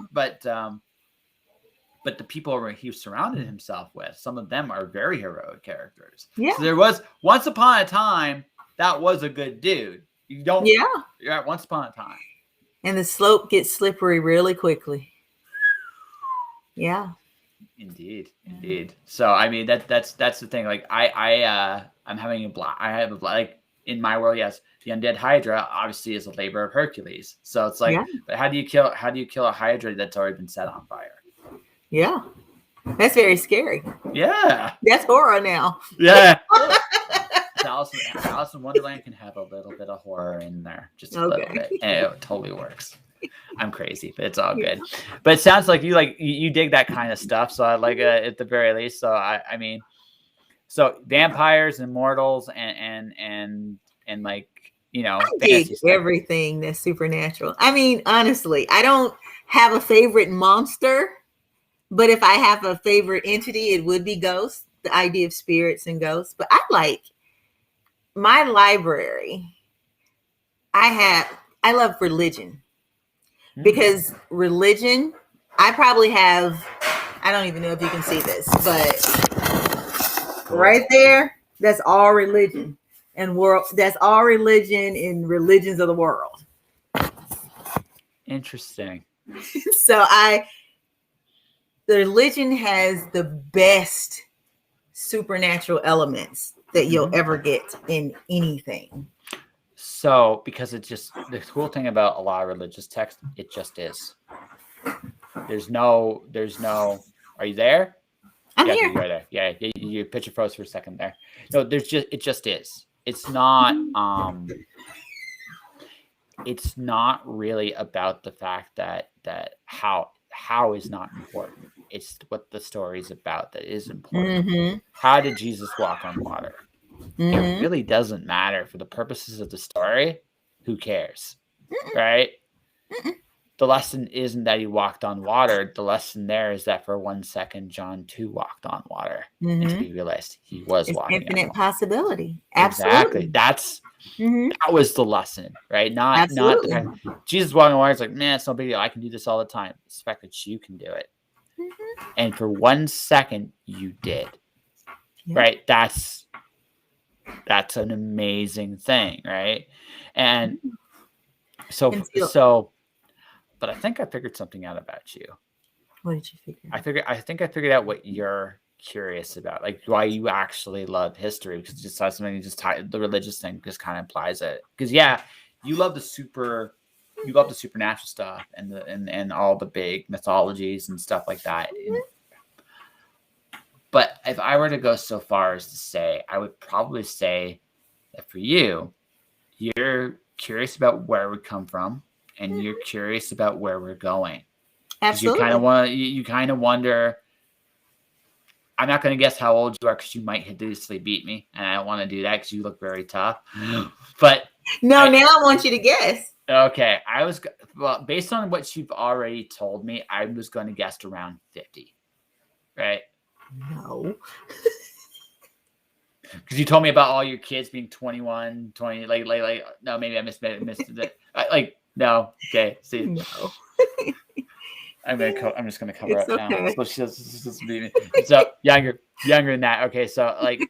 But the people he surrounded himself with, some of them are very heroic characters. Yeah. So there was once upon a time that was a good dude. You don't. Yeah. You're at once upon a time. And the slope gets slippery really quickly. Yeah. Indeed. So I mean that's the thing. Like I'm having a blast. I have a like in my world. Yes, the undead Hydra obviously is a labor of Hercules. So it's like, but how do you kill a Hydra that's already been set on fire? Yeah, that's very scary. Yeah, that's horror now. Yeah. Alice in Wonderland can have a little bit of horror in there, just a little bit, and it totally works. I'm crazy, but it's all good. But it sounds like you dig that kind of stuff. So I like at the very least. So I mean, so vampires, immortals, and like I dig everything that's supernatural. I mean, honestly, I don't have a favorite monster. But if I have a favorite entity, it would be ghosts, the idea of spirits and ghosts. But I like my library. I love religion because religion, I probably have, I don't even know if you can see this, but right there, that's all religion and world. That's all religion in religions of the world. Interesting. So the religion has the best supernatural elements that you'll ever get in anything. So, because it's just the cool thing about a lot of religious text, it just is. There's no. Are you there? I'm here. You're right there. Yeah, your picture froze for a second there. No, it just is. It's not. It's not really about the fact that how is not important. It's what the story is about that is important. How did Jesus walk on water? It really doesn't matter for the purposes of the story. Who cares? Right? The lesson isn't that he walked on water. The lesson there is that for 1 second, John too walked on water until he realized he was walking on water. Infinite possibility. Absolutely. Exactly. That was the lesson, right? Not the fact Jesus walking on water is like, man, it's no big deal. I can do this all the time. It's the fact that you can do it. And for 1 second, you did. Yeah. right? That's an amazing thing, right? And And feel, so, but I think I figured something out about you. what did you figure out? I think I figured out what you're curious about, like why you actually love history, because it just has something you just the religious thing just kind of implies it. Because you love you love the supernatural stuff and and all the big mythologies and stuff like that. But if I were to go so far as to say, I would probably say that for you, you're curious about where we come from, and you're curious about where we're going. Because you kind of wonder. I'm not going to guess how old you are because you might hideously beat me, and I don't want to do that because you look very tough. But now I want you to guess. Okay, based on what you've already told me, I was going to guess around 50, right? No. Because you told me about all your kids being 21, 20, like no, maybe I missed it. No, okay, see. No. I'm just gonna cover It's it okay. now. So she doesn't beat me. So younger than that. Okay, so like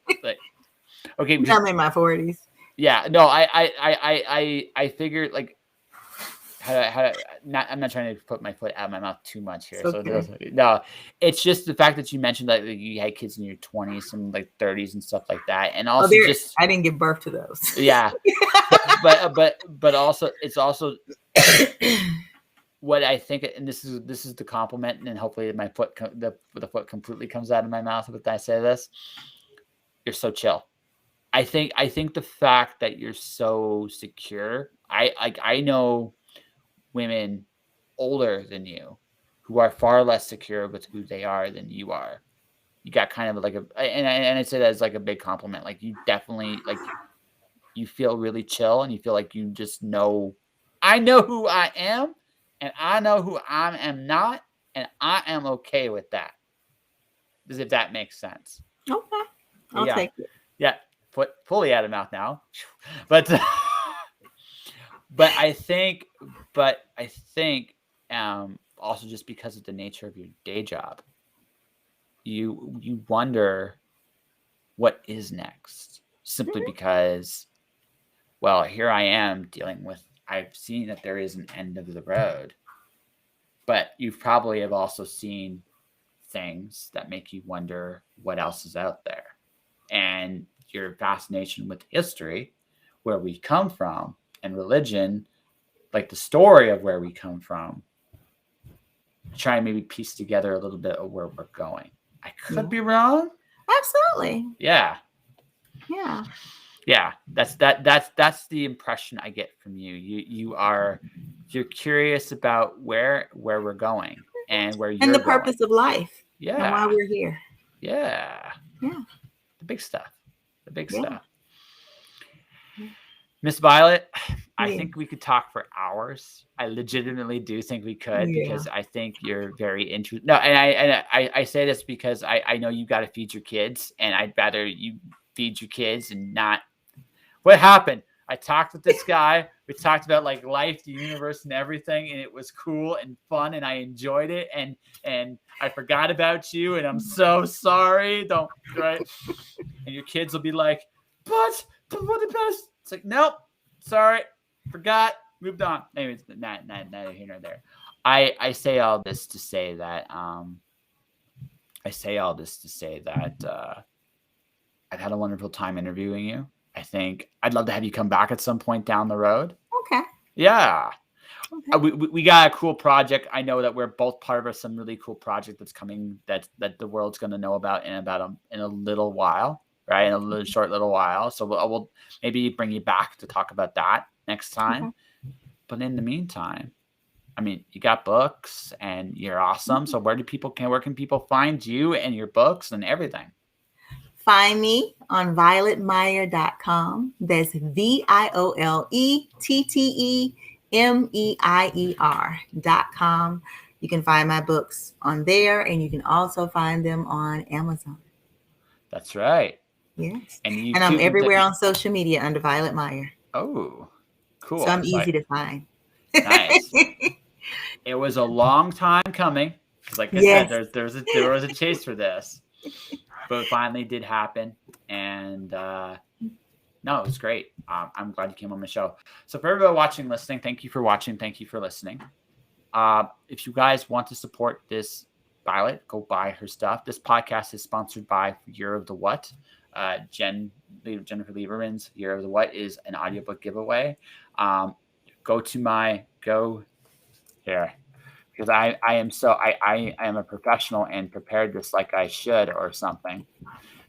okay. I'm in my 40s. Yeah, no, I figured like I'm not trying to put my foot out of my mouth too much here. Okay. So no, it's just the fact that you mentioned that you had kids in your 20s and like 30s and stuff like that, and also I didn't give birth to those. Yeah, but also it's also what I think, and this is the compliment, and hopefully my foot the foot completely comes out of my mouth when I say this. You're so chill. I think the fact that you're so secure. I know women older than you who are far less secure with who they are than you are. You got kind of like and I say that as like a big compliment. Like you definitely like you feel really chill, and you feel like you just know. I know who I am, and I know who I am not, and I am okay with that. As if that makes sense. Okay, I'll take it. Yeah, foot fully out of mouth now, but I think also just because of the nature of your day job, you wonder what is next, simply because, well, here I am dealing with. I've seen that there is an end of the road, but you probably have also seen things that make you wonder what else is out there, and your fascination with history, where we come from, and religion, like the story of where we come from, try and maybe piece together a little bit of where we're going. I could be wrong. Absolutely. Yeah. Yeah. That's the impression I get from you. You're curious about where we're going and where you're and the going. purpose of life. Yeah. And why we're here. Yeah. Yeah. The big stuff. Stuff. Miss Violet, I think we could talk for hours. I legitimately do think we could, because I think you're very interesting. No, and I say this because I know you got to feed your kids, and I'd rather you feed your kids and not. What happened? I talked with this guy. We talked about like life, the universe, and everything, and it was cool and fun, and I enjoyed it. And I forgot about you, and I'm so sorry. Don't right. And your kids will be like, "But what about?" It's like, nope, sorry, forgot, moved on. Anyways, neither here nor there. I say all this to say that I've had a wonderful time interviewing you. I think I'd love to have you come back at some point down the road. Okay. Yeah. Okay. We got a cool project. I know that we're both part of some really cool project that's coming that the world's going to know about in a little while. Right, in a short little while. So we'll maybe bring you back to talk about that next time. Okay. But in the meantime, I mean, you got books and you're awesome. So where can people find you and your books and everything? Find me on violettemeier.com. That's VioletteMeier.com. You can find my books on there, and you can also find them on Amazon. That's right. Yes. And I'm everywhere on social media under Violette Meier. Oh, cool. So I'm easy to find. Nice. It was a long time coming. Like I said, there was a chase for this. But it finally did happen. And no, it was great. I'm glad you came on the show. So for everybody watching, listening, thank you for watching. Thank you for listening. If you guys want to support this Violet, go buy her stuff. This podcast is sponsored by Year of the What. Jennifer Lieberman's Year of the What is an audiobook giveaway. Go here, because I am a professional and prepared this like I should or something.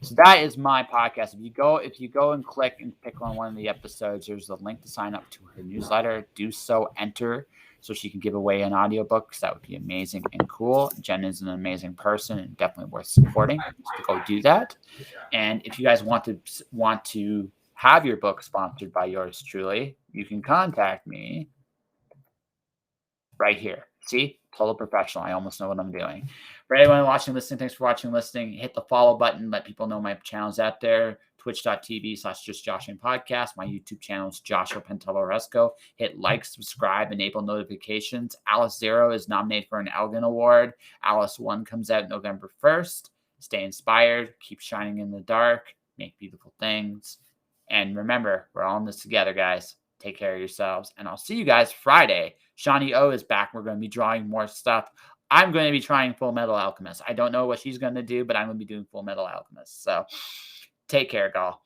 So that is my podcast. If you go and click and pick on one of the episodes, there's a link to sign up to her newsletter. Do so, enter, so she can give away an audiobook, because that would be amazing and cool. Jen is an amazing person and definitely worth supporting. So go do that. And if you guys want to have your book sponsored by yours truly, you can contact me right here. See? Total professional. I almost know what I'm doing. For anyone watching, listening, thanks for watching, listening. Hit the follow button. Let people know my channel's out there. Twitch.tv/JustJoshing Podcast. My YouTube channel is Joshua Penteloresco. Hit like, subscribe, enable notifications. Alice Zero is nominated for an Elgin Award. Alice 1 comes out November 1st. Stay inspired. Keep shining in the dark. Make beautiful things. And remember, we're all in this together, guys. Take care of yourselves. And I'll see you guys Friday. Shawnee O is back. We're going to be drawing more stuff. I'm going to be trying Full Metal Alchemist. I don't know what she's going to do, but I'm going to be doing Full Metal Alchemist. So take care, y'all.